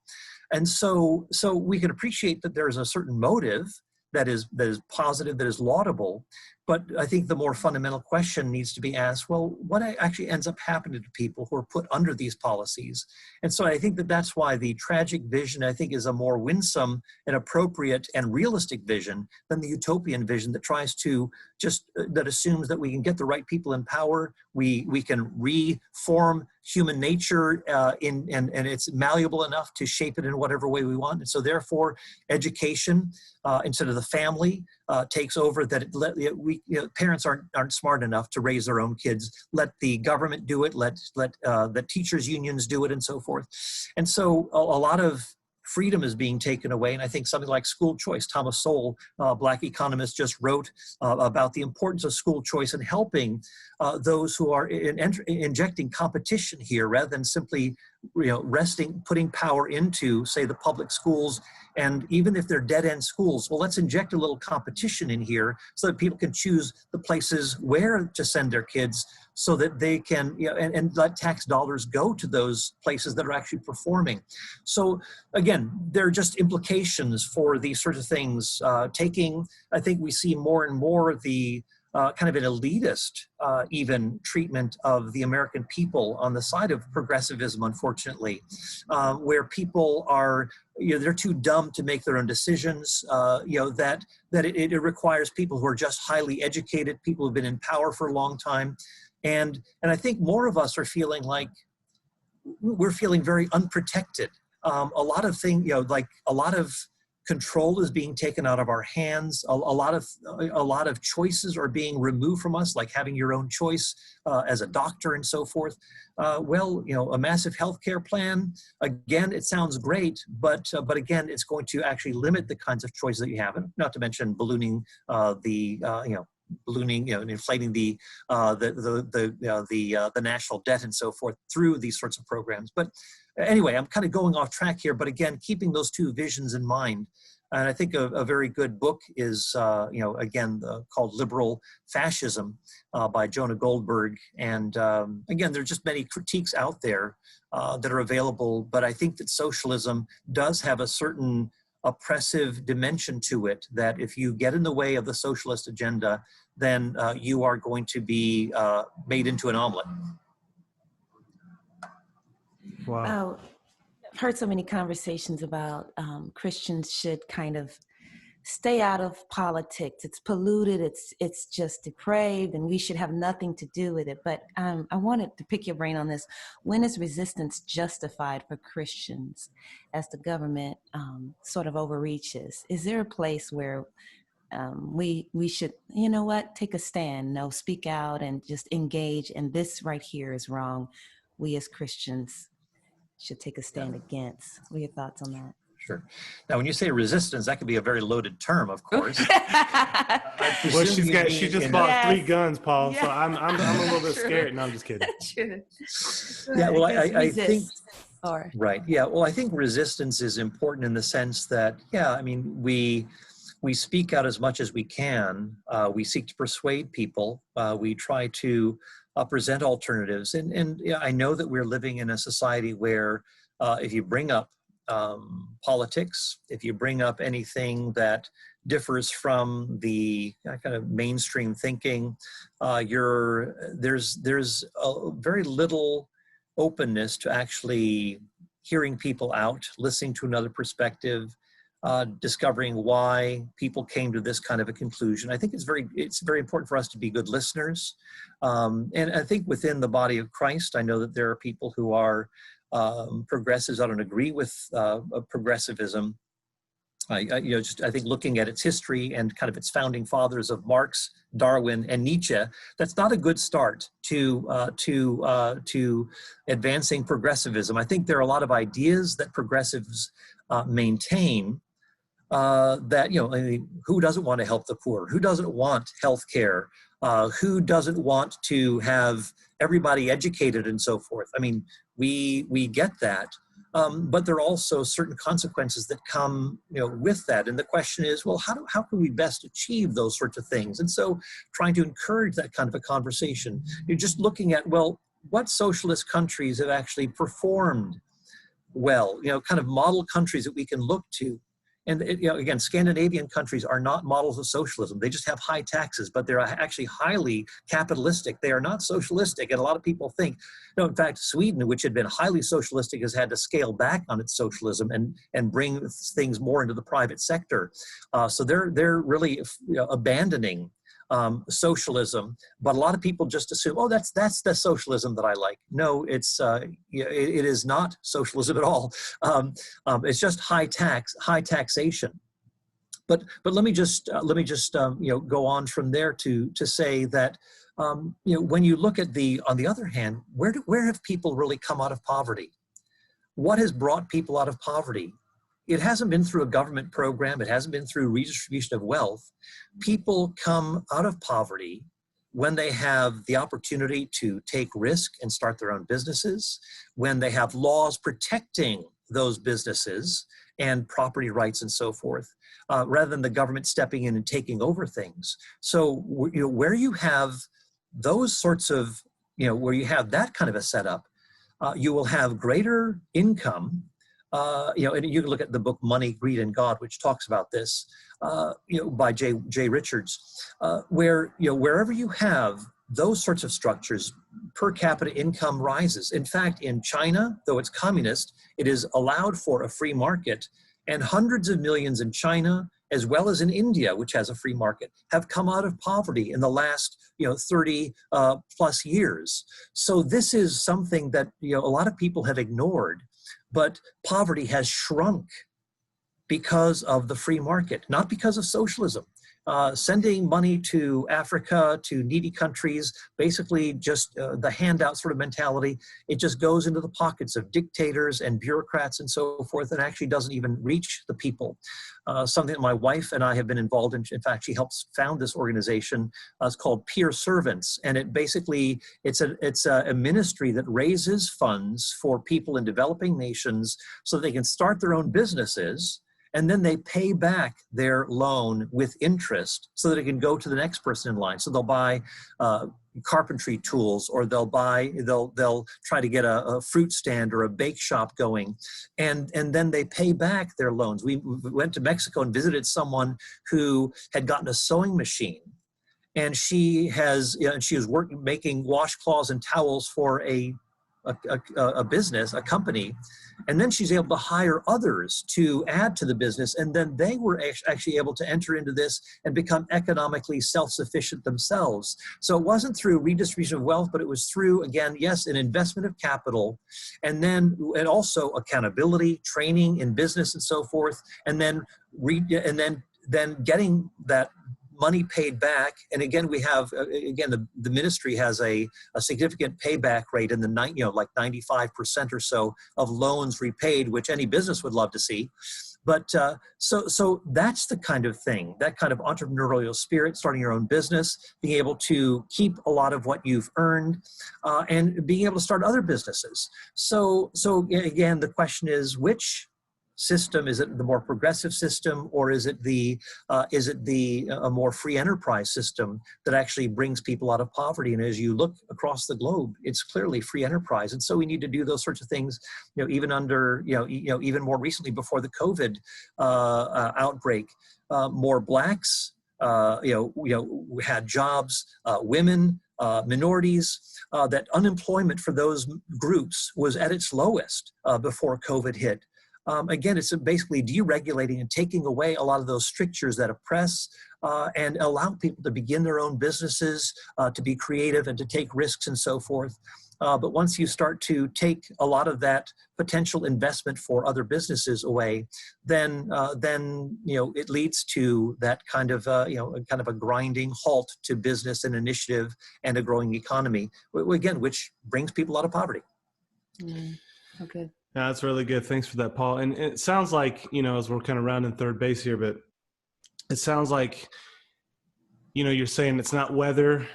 And so we can appreciate that there is a certain motive that is positive, that is laudable. But I think the more fundamental question needs to be asked, well, what actually ends up happening to people who are put under these policies? And so I think that that's why the tragic vision, I think, is a more winsome and appropriate and realistic vision than the utopian vision that tries to that assumes that we can get the right people in power, we can reform human nature and it's malleable enough to shape it in whatever way we want. And so therefore, education instead of the family takes over, that parents aren't smart enough to raise their own kids. Let the government do it. Let the teachers' unions do it, and so forth. And so a lot of freedom is being taken away. And I think something like school choice, Thomas Sowell, Black economist, just wrote about the importance of school choice and helping those who are injecting competition here rather than simply putting power into, say, the public schools. And even if they're dead-end schools, well, let's inject a little competition in here so that people can choose the places where to send their kids, so that they can, and let tax dollars go to those places that are actually performing. So again, there are just implications for these sorts of things. I think we see more and more the kind of an elitist even treatment of the American people on the side of progressivism, unfortunately, where people are, they're too dumb to make their own decisions, that it requires people who are just highly educated, people who've been in power for a long time. And I think more of us are feeling like we're feeling very unprotected. A lot of things, a lot of control is being taken out of our hands. A lot of choices are being removed from us, like having your own choice as a doctor and so forth. A massive healthcare plan, again, it sounds great, but again, it's going to actually limit the kinds of choices that you have, and not to mention ballooning inflating the national debt and so forth through these sorts of programs. But anyway, I'm kind of going off track here, but again, keeping those two visions in mind, And I think a very good book is, again, called Liberal Fascism by Jonah Goldberg. And again, there are just many critiques out there that are available. But I think that socialism does have a certain oppressive dimension to it, that if you get in the way of the socialist agenda, then you are going to be made into an omelet. Wow. I've heard so many conversations about Christians should kind of stay out of politics. It's polluted, it's just depraved, and we should have nothing to do with it. But I wanted to pick your brain on this. When is resistance justified for Christians as the government sort of overreaches? Is there a place where we should, you know what, take a stand, speak out and just engage, and this right here is wrong. We as Christians should take a stand against. What are your thoughts on that? Sure. Now, when you say resistance, that could be a very loaded term, of course. Well, she just bought 3 guns, Paul. Yeah. So I'm a little bit scared. No, I'm just kidding. Yeah, well, I think, or right. Yeah, well, I think resistance is important in the sense that, I mean, we speak out as much as we can. We seek to persuade people. We try to present alternatives. And I know that we're living in a society where if you bring up politics, if you bring up anything that differs from the kind of mainstream thinking, there's a very little openness to actually hearing people out, listening to another perspective, discovering why people came to this kind of a conclusion. I think it's very important for us to be good listeners. And I think within the body of Christ, I know that there are people who are progressives. I don't agree with progressivism. I think looking at its history and kind of its founding fathers of Marx, Darwin, and Nietzsche, that's not a good start to advancing progressivism. I think there are a lot of ideas that progressives maintain that, I mean, who doesn't want to help the poor? Who doesn't want health care? Who doesn't want to have everybody educated and so forth? I mean, we get that, but there are also certain consequences that come, with that. And the question is, well, how can we best achieve those sorts of things? And so, trying to encourage that kind of a conversation. You're just looking at, well, what socialist countries have actually performed well? Kind of model countries that we can look to. And again, Scandinavian countries are not models of socialism. They just have high taxes, but they're actually highly capitalistic. They are not socialistic. And a lot of people think, in fact, Sweden, which had been highly socialistic, has had to scale back on its socialism and bring things more into the private sector. So they're really abandoning socialism, but a lot of people just assume, oh, that's the socialism that I like. No, it is not socialism at all. It's just high taxation. But let me just go on from there to say that when you look at on the other hand, where have people really come out of poverty? What has brought people out of poverty? It hasn't been through a government program. It hasn't been through redistribution of wealth. People come out of poverty when they have the opportunity to take risk and start their own businesses, when they have laws protecting those businesses and property rights and so forth, rather than the government stepping in and taking over things. So where you have those sorts of, where you have that kind of a setup, you will have greater income. And you can look at the book Money, Greed, and God, which talks about this, by Jay Richards, where, wherever you have those sorts of structures, per capita income rises. In fact, in China, though it's communist, it is allowed for a free market, and hundreds of millions in China, as well as in India, which has a free market, have come out of poverty in the last 30 plus years. So this is something that a lot of people have ignored. But poverty has shrunk because of the free market, not because of socialism. Sending money to Africa, to needy countries, basically just the handout sort of mentality, it just goes into the pockets of dictators and bureaucrats and so forth, and actually doesn't even reach the people. Something that my wife and I have been involved in. In fact, she helps found this organization. It's called Peer Servants, and it's a ministry that raises funds for people in developing nations so they can start their own businesses and then they pay back their loan with interest so that it can go to the next person in line. So they'll buy carpentry tools, or they'll try to get a fruit stand or a bake shop going, and then they pay back their loans. We went to Mexico and visited someone who had gotten a sewing machine, and she was making washcloths and towels for a business, a company, and then she's able to hire others to add to the business, and then they were actually able to enter into this and become economically self-sufficient themselves. So it wasn't through redistribution of wealth, but it was through, again, yes, an investment of capital, and also accountability, training in business, and so forth, and then getting that money paid back. And again, we have, the ministry has a significant payback rate in the like 95% or so of loans repaid, which any business would love to see. But so that's the kind of thing, that kind of entrepreneurial spirit, starting your own business, being able to keep a lot of what you've earned, and being able to start other businesses. So again, the question is, which system? Is it the more progressive system, or is it a more free enterprise system that actually brings people out of poverty? And as you look across the globe, it's clearly free enterprise. And so we need to do those sorts of things, even under, even more recently before the COVID outbreak, more blacks, had jobs, women, minorities, that unemployment for those groups was at its lowest before COVID hit. Again, it's basically deregulating and taking away a lot of those strictures that oppress, and allow people to begin their own businesses, to be creative and to take risks and so forth. But once you start to take a lot of that potential investment for other businesses away, then it leads to that kind of a grinding halt to business and initiative and a growing economy, again, which brings people out of poverty. Okay. Yeah, that's really good. Thanks for that, Paul. And it sounds like, as we're kind of rounding third base here, but it sounds like, you're saying it's not whether,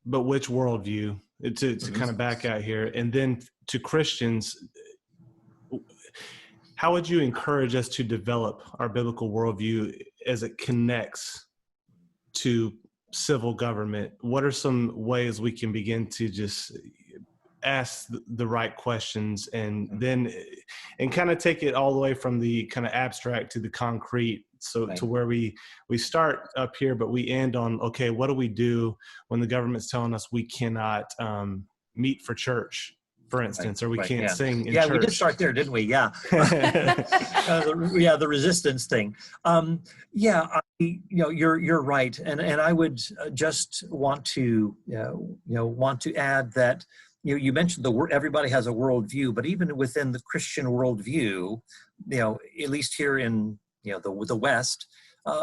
but which worldview, to kind of back out here. And then to Christians, how would you encourage us to develop our biblical worldview as it connects to civil government? What are some ways we can begin to just ask the right questions, and kind of take it all the way from the kind of abstract to the concrete, so to where we start up here, but we end on, okay, what do we do when the government's telling us we cannot meet for church, for instance, or we can't sing in church? Yeah, we did start there, didn't we? Yeah. The resistance thing. You're right, and I would just want to add that you mentioned everybody has a worldview, but even within the Christian worldview, at least here in the West,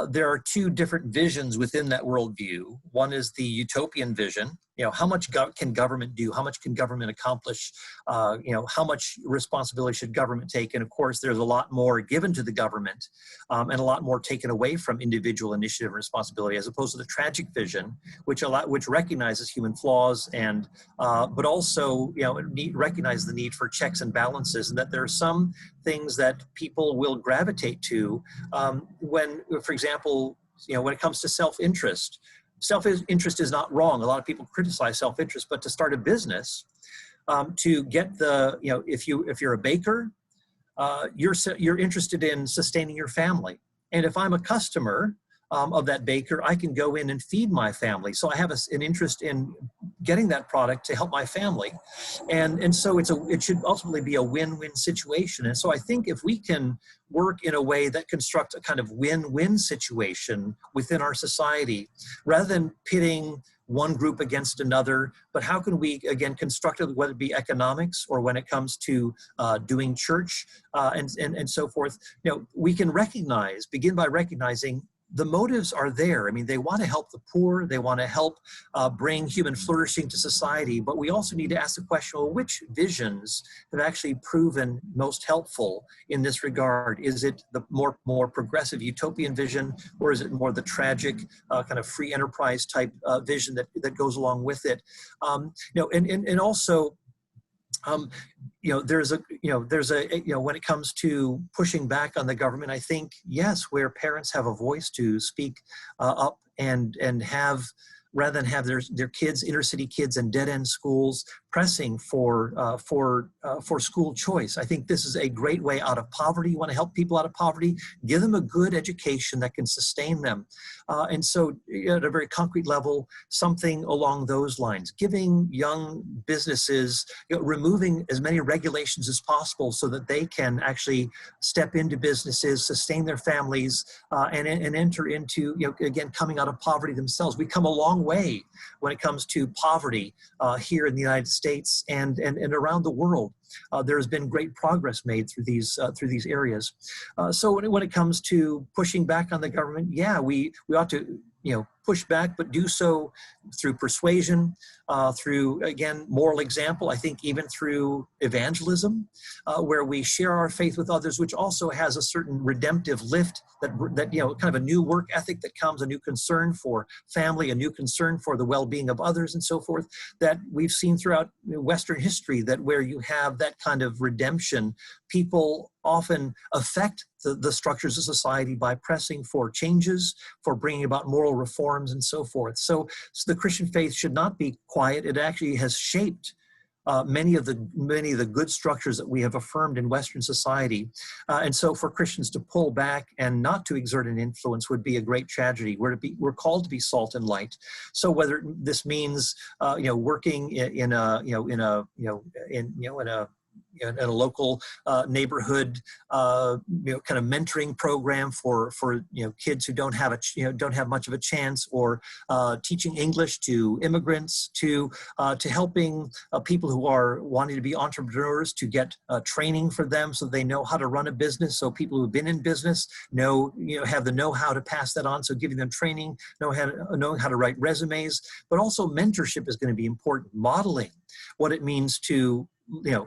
there are two different visions within that worldview. One is the utopian vision. How much can government do? How much can government accomplish? How much responsibility should government take? And of course, there's a lot more given to the government, and a lot more taken away from individual initiative and responsibility, as opposed to the tragic vision, which recognizes human flaws, and but also recognize the need for checks and balances, and that there are some things that people will gravitate to when, for example, when it comes to self-interest. Self-interest is not wrong. A lot of people criticize self-interest, but to start a business, to get if you're a baker, you're interested in sustaining your family. And if I'm a customer of that baker, I can go in and feed my family. So I have an interest in getting that product to help my family. And so it should ultimately be a win-win situation. And so I think if we can work in a way that constructs a kind of win-win situation within our society, rather than pitting one group against another, but how can we, again, constructively, whether it be economics or when it comes to doing church and so forth, we can begin by recognizing the motives are there. I mean, they want to help the poor. They want to help bring human flourishing to society. But we also need to ask the question, well, which visions have actually proven most helpful in this regard? Is it the more progressive utopian vision, or is it more the tragic kind of free enterprise type vision that goes along with it? And also, Um, when it comes to pushing back on the government, I think, yes, where parents have a voice to speak up and have, rather than have their kids, inner city kids in dead end schools, pressing for school choice. I think this is a great way out of poverty. You want to help people out of poverty, give them a good education that can sustain them. And so at a very concrete level, something along those lines, giving young businesses, removing as many regulations as possible so that they can actually step into businesses, sustain their families, and enter into, again, coming out of poverty themselves. We come a long way when it comes to poverty here in the United States and around the world. There has been great progress made through these areas. So when it comes to pushing back on the government, yeah, we ought to push back, but do so through persuasion, through, again, moral example. I think even through evangelism, where we share our faith with others, which also has a certain redemptive lift that kind of a new work ethic that comes, a new concern for family, a new concern for the well-being of others, and so forth, that we've seen throughout Western history, that where you have that kind of redemption, people often affect the structures of society by pressing for changes, for bringing about moral reforms, and so forth. So the Christian faith should not be quiet. It actually has shaped many of the good structures that we have affirmed in Western society. And so for Christians to pull back and not to exert an influence would be a great tragedy. We're called to be salt and light. So whether this means working in a local neighborhood kind of mentoring program for kids who don't have much of a chance, or teaching English to immigrants, to helping people who are wanting to be entrepreneurs to get training for them so they know how to run a business. So people who've been in business have the know-how to pass that on. So giving them training, knowing how to write resumes, but also mentorship is going to be important. Modeling what it means to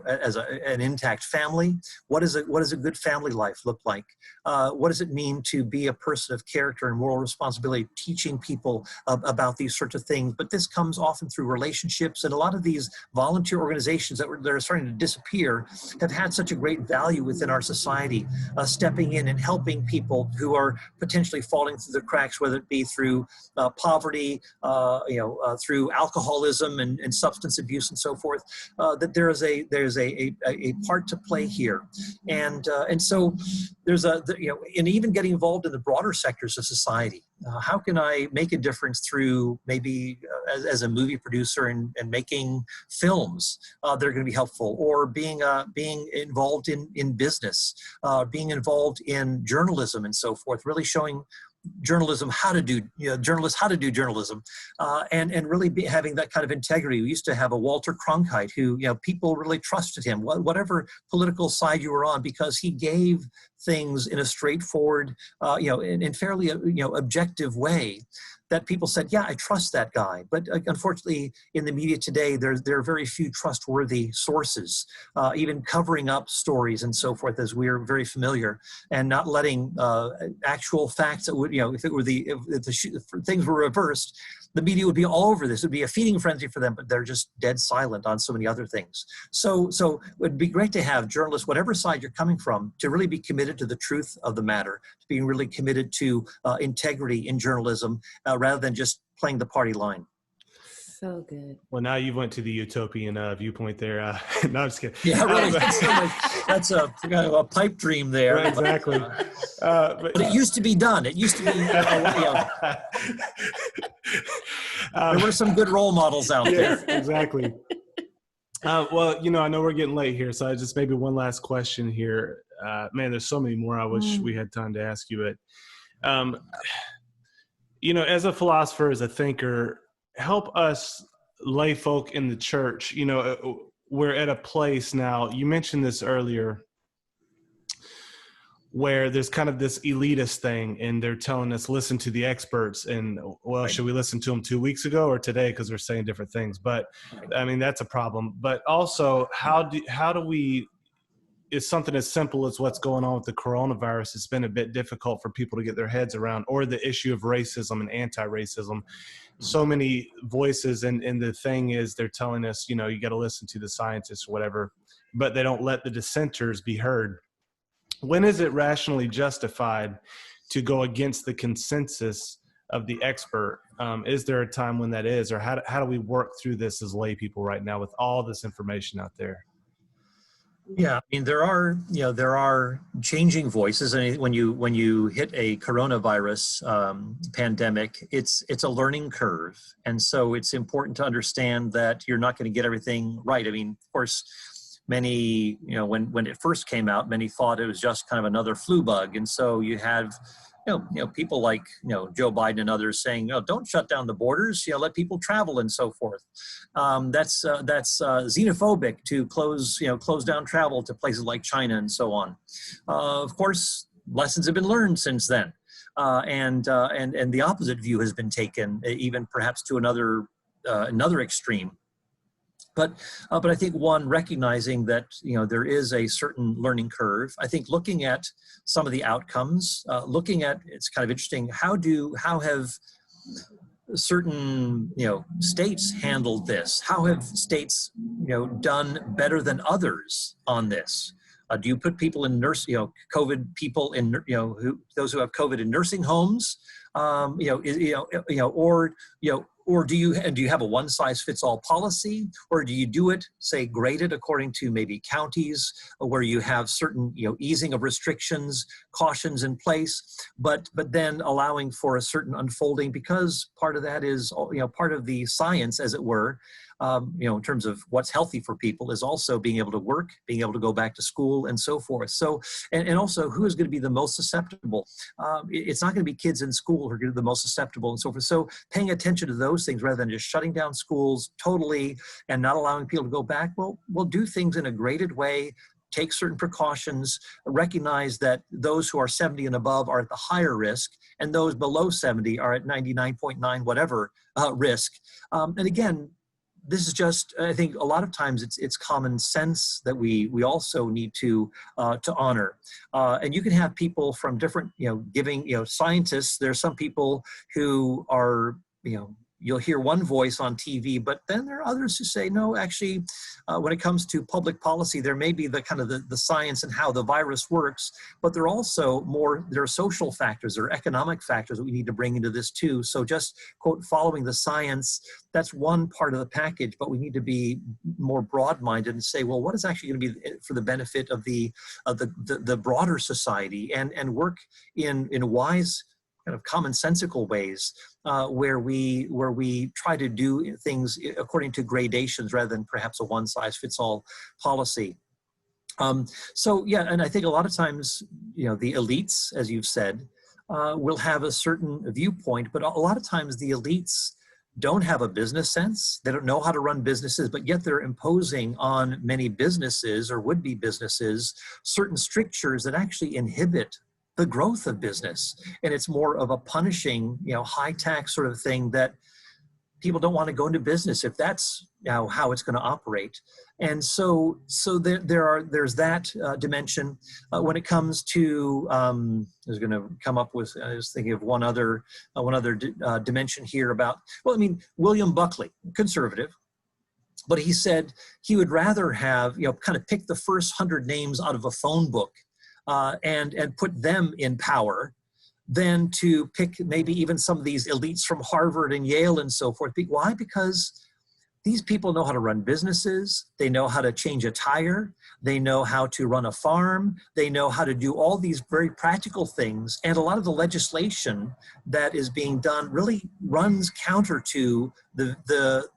as an intact family. What does a good family life look like? What does it mean to be a person of character and moral responsibility, teaching people about these sorts of things? But this comes often through relationships, and a lot of these volunteer organizations that are starting to disappear have had such a great value within our society, stepping in and helping people who are potentially falling through the cracks, whether it be through poverty, through alcoholism and substance abuse and so forth, that there's a part to play here, and so there's and even getting involved in the broader sectors of society. How can I make a difference through maybe as a movie producer and making films that are going to be helpful, or being involved in business, being involved in journalism and so forth, really showing journalism how to do journalism, and really having that kind of integrity. We used to have a Walter Cronkite who people really trusted him, whatever political side you were on, because he gave things in a straightforward, in fairly objective way, that people said, yeah, I trust that guy. But unfortunately, in the media today, there are very few trustworthy sources, even covering up stories and so forth, as we're very familiar, and not letting actual facts that would, if things were reversed, the media would be all over this. It would be a feeding frenzy for them, but they're just dead silent on so many other things. So it would be great to have journalists, whatever side you're coming from, to really be committed to the truth of the matter, to being really committed to integrity in journalism, rather than just playing the party line. So good. Well, now you went to the utopian viewpoint there. No, I'm just kidding. Yeah, really. That's a pipe dream there. Right, exactly. But it used to be done. It used to be. There were some good role models out there. Exactly. Well, I know we're getting late here, so I just maybe one last question here. Man, there's so many more I wish we had time to ask you. But, as a philosopher, as a thinker, help us lay folk in the church. We're at a place now, you mentioned this earlier, where there's kind of this elitist thing, and they're telling us, listen to the experts, and right. Should we listen to them 2 weeks ago or today? Because they're saying different things. But I mean, that's a problem. But also, how do we it's something as simple as what's going on with the coronavirus. It's been a bit difficult for people to get their heads around, or the issue of racism and anti-racism. So many voices, and the thing is, they're telling us, you know, you got to listen to the scientists or whatever, but they don't let the dissenters be heard. When is it rationally justified to go against the consensus of the expert? Is there a time when that is, or how do we work through this as lay people right now with all this information out there? Yeah, I mean, there are changing voices, and when you hit a coronavirus pandemic, it's a learning curve, and so it's important to understand that you're not going to get everything right. I mean, of course, many, when it first came out, many thought it was just kind of another flu bug, and so you have people like Joe Biden and others saying, "Oh, don't shut down the borders. Let people travel and so forth." That's xenophobic to close down travel to places like China and so on. Of course, lessons have been learned since then, and the opposite view has been taken, even perhaps to another extreme. But I think one, recognizing that there is a certain learning curve. I think looking at some of the outcomes, it's kind of interesting. How have certain states handled this? How have states done better than others on this? Do you put people in COVID people in those who have COVID in nursing homes? Or do you have a one-size-fits-all policy, or do you do it, say, graded according to maybe counties where you have certain easing of restrictions, cautions in place, but then allowing for a certain unfolding, because part of that is part of the science, as it were, in terms of what's healthy for people, is also being able to work, being able to go back to school, and so forth. So, and also, who is going to be the most susceptible? It's not going to be kids in school who are going to be the most susceptible, and so forth. So, paying attention to those things rather than just shutting down schools totally and not allowing people to go back. Well, we'll do things in a graded way. Take certain precautions, recognize that those who are 70 and above are at the higher risk, and those below 70 are at 99.9 whatever risk. And again, this is just, I think a lot of times it's common sense that we also need to honor. And you can have people from different, giving, scientists. There's some people who are, you'll hear one voice on TV, but then there are others who say, no, actually, when it comes to public policy, there may be the kind of the science and how the virus works, but there are social factors, there are economic factors that we need to bring into this too. So just, quote, following the science, that's one part of the package, but we need to be more broad-minded and say, well, what is actually going to be for the benefit of the broader society, and work in wise, kind of commonsensical ways, where we try to do things according to gradations rather than perhaps a one-size-fits-all policy. So yeah, and I think a lot of times, the elites, as you've said, will have a certain viewpoint, but a lot of times the elites don't have a business sense. They don't know how to run businesses, but yet they're imposing on many businesses or would-be businesses certain strictures that actually inhibit the growth of business. And it's more of a punishing, high tax sort of thing that people don't want to go into business if that's how it's going to operate. And so there's that dimension. When it comes to, I was going to come up with, I was thinking of one other dimension here about, William Buckley, conservative, but he said he would rather have, kind of pick the first 100 names out of a phone book and put them in power, than to pick maybe even some of these elites from Harvard and Yale and so forth. Why? Because these people know how to run businesses. They know how to change a tire. They know how to run a farm. They know how to do all these very practical things. And a lot of the legislation that is being done really runs counter to the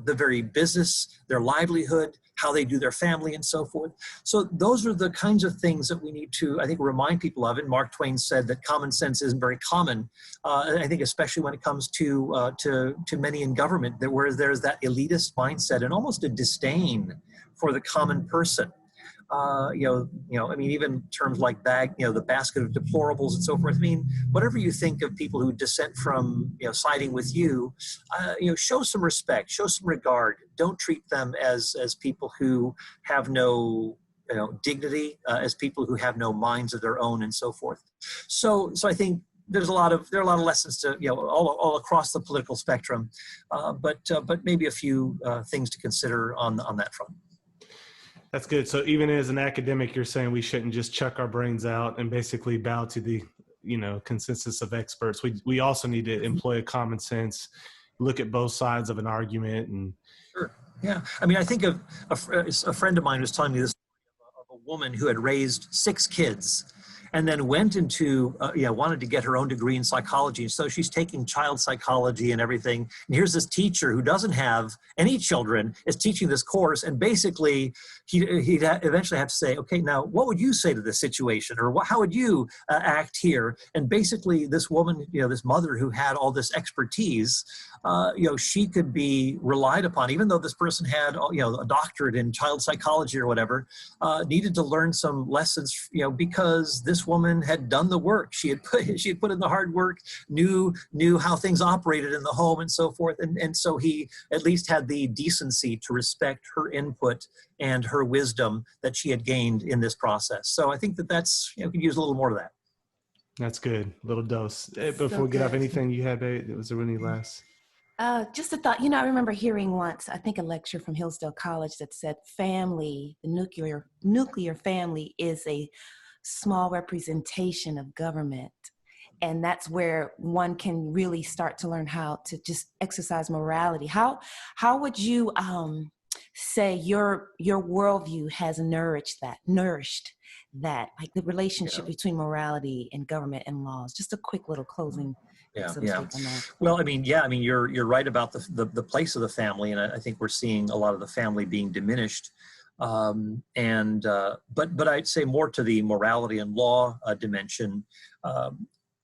very business, their livelihood, how they do their family, and so forth. So those are the kinds of things that we need to, I think, remind people of. And Mark Twain said that common sense isn't very common. I think especially when it comes to many in government, where there's that elitist mindset and almost a disdain for the common person. Even terms like the basket of deplorables and so forth. Whatever you think of people who dissent from, siding with you, show some respect, show some regard. Don't treat them as people who have no dignity as people who have no minds of their own and so forth. So I think there are a lot of lessons to all across the political spectrum, but maybe a few things to consider on that front. That's good. So even as an academic, you're saying we shouldn't just chuck our brains out and basically bow to the consensus of experts. We also need to employ a common sense, look at both sides of an argument. And sure, yeah. I mean, I think of a friend of mine was telling me this of a woman who had raised 6 kids and then went into, wanted to get her own degree in psychology. So she's taking child psychology and everything. And here's this teacher who doesn't have any children is teaching this course. And basically, he'd eventually have to say, okay, now what would you say to this situation? Or how would you act here? And basically this woman, this mother who had all this expertise, she could be relied upon, even though this person had, a doctorate in child psychology or whatever, needed to learn some lessons, because this woman had done the work. She had put in the hard work, knew how things operated in the home and so forth. And so he at least had the decency to respect her input and her wisdom that she had gained in this process. So I think that's, could use a little more of that. That's good. A little dose. Before we get off, anything you had, was there any last? Just a thought, I remember hearing once, I think a lecture from Hillsdale College that said family, the nuclear family is a small representation of government. And that's where one can really start to learn how to just exercise morality. How would you say your worldview has nourished that, like the relationship between morality and government and laws? Just a quick little closing. Yeah. Well, you're right about the place of the family, and I think we're seeing a lot of the family being diminished. But I'd say more to the morality and law dimension.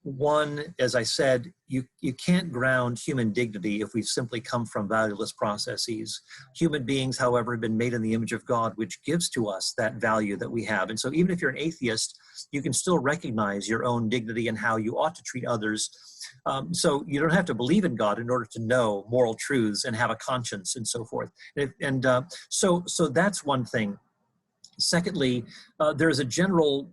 One, as I said, you can't ground human dignity if we've simply come from valueless processes. Human beings, however, have been made in the image of God, which gives to us that value that we have. And so even if you're an atheist, you can still recognize your own dignity and how you ought to treat others. So you don't have to believe in God in order to know moral truths and have a conscience and so forth. So that's one thing. Secondly, there's a general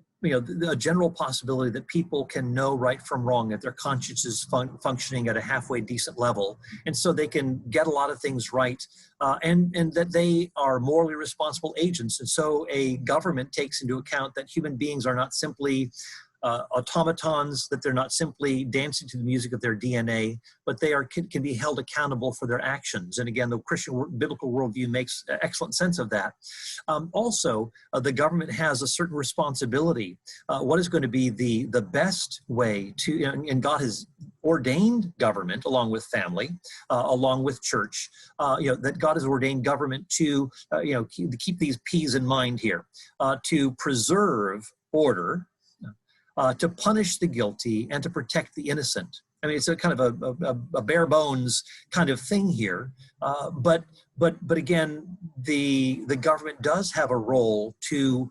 possibility that people can know right from wrong, that their conscience is functioning at a halfway decent level, and so they can get a lot of things right, and that they are morally responsible agents. And so a government takes into account that human beings are not simply automatons, that they're not simply dancing to the music of their DNA, but they can be held accountable for their actions. And again, the Christian biblical worldview makes excellent sense of that. Also, the government has a certain responsibility. What is going to be the best way to, and God has ordained government along with family, along with church, that God has ordained government to, keep these P's in mind here, to preserve order, to punish the guilty, and to protect the innocent. I mean, it's a kind of a bare bones kind of thing here. But again, the government does have a role to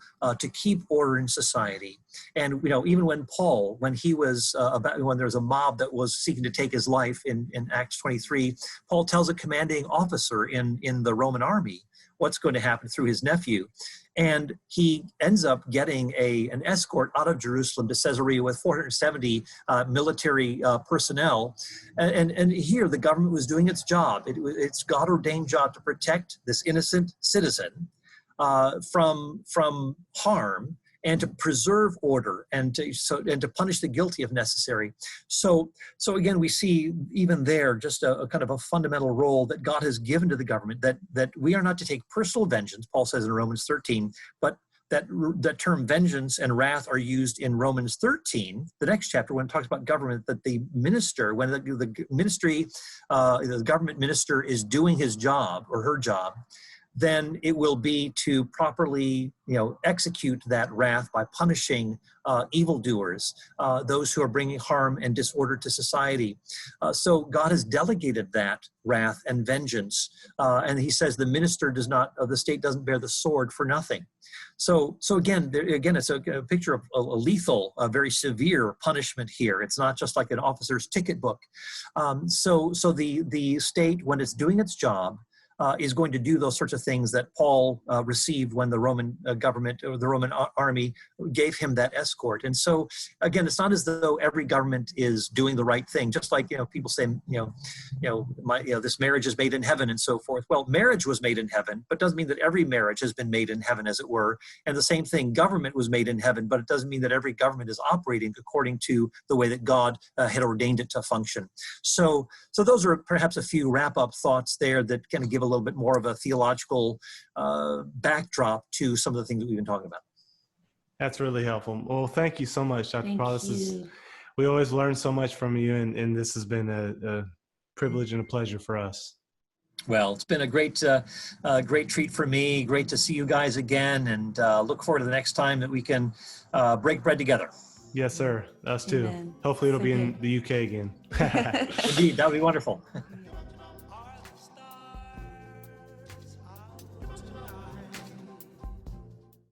keep order in society. And even when Paul, when there was a mob that was seeking to take his life in Acts 23, Paul tells a commanding officer in the Roman army what's going to happen through his nephew. And he ends up getting an escort out of Jerusalem to Caesarea with 470 military personnel. And here the government was doing its job. It's God-ordained job to protect this innocent citizen from harm, and to preserve order, and to punish the guilty if necessary. So again, we see even there just a kind of a fundamental role that God has given to the government, that we are not to take personal vengeance, Paul says in Romans 13, but that term vengeance and wrath are used in Romans 13, the next chapter, when it talks about government, that the minister, when the ministry, the government minister is doing his job or her job, then it will be to properly, execute that wrath by punishing evildoers, those who are bringing harm and disorder to society. So God has delegated that wrath and vengeance, and he says the minister of the state doesn't bear the sword for nothing. So again, it's a picture of a lethal, a very severe punishment here. It's not just like an officer's ticket book. So the state, when it's doing its job, is going to do those sorts of things that Paul received when the Roman government or the Roman army gave him that escort. And so, again, it's not as though every government is doing the right thing. Just like, people say, this marriage is made in heaven and so forth. Well, marriage was made in heaven, but doesn't mean that every marriage has been made in heaven, as it were. And the same thing, government was made in heaven, but it doesn't mean that every government is operating according to the way that God had ordained it to function. So those are perhaps a few wrap-up thoughts there that kind of give a little bit more of a theological backdrop to some of the things that we've been talking about. That's really helpful. Well, thank you so much, Dr. Paul. You. We always learn so much from you, and this has been a privilege and a pleasure for us. Well, it's been a great treat for me. Great to see you guys again, and look forward to the next time that we can break bread together. Yes, sir. Us too. Amen. Hopefully it'll be in the UK again. Indeed, that would be wonderful.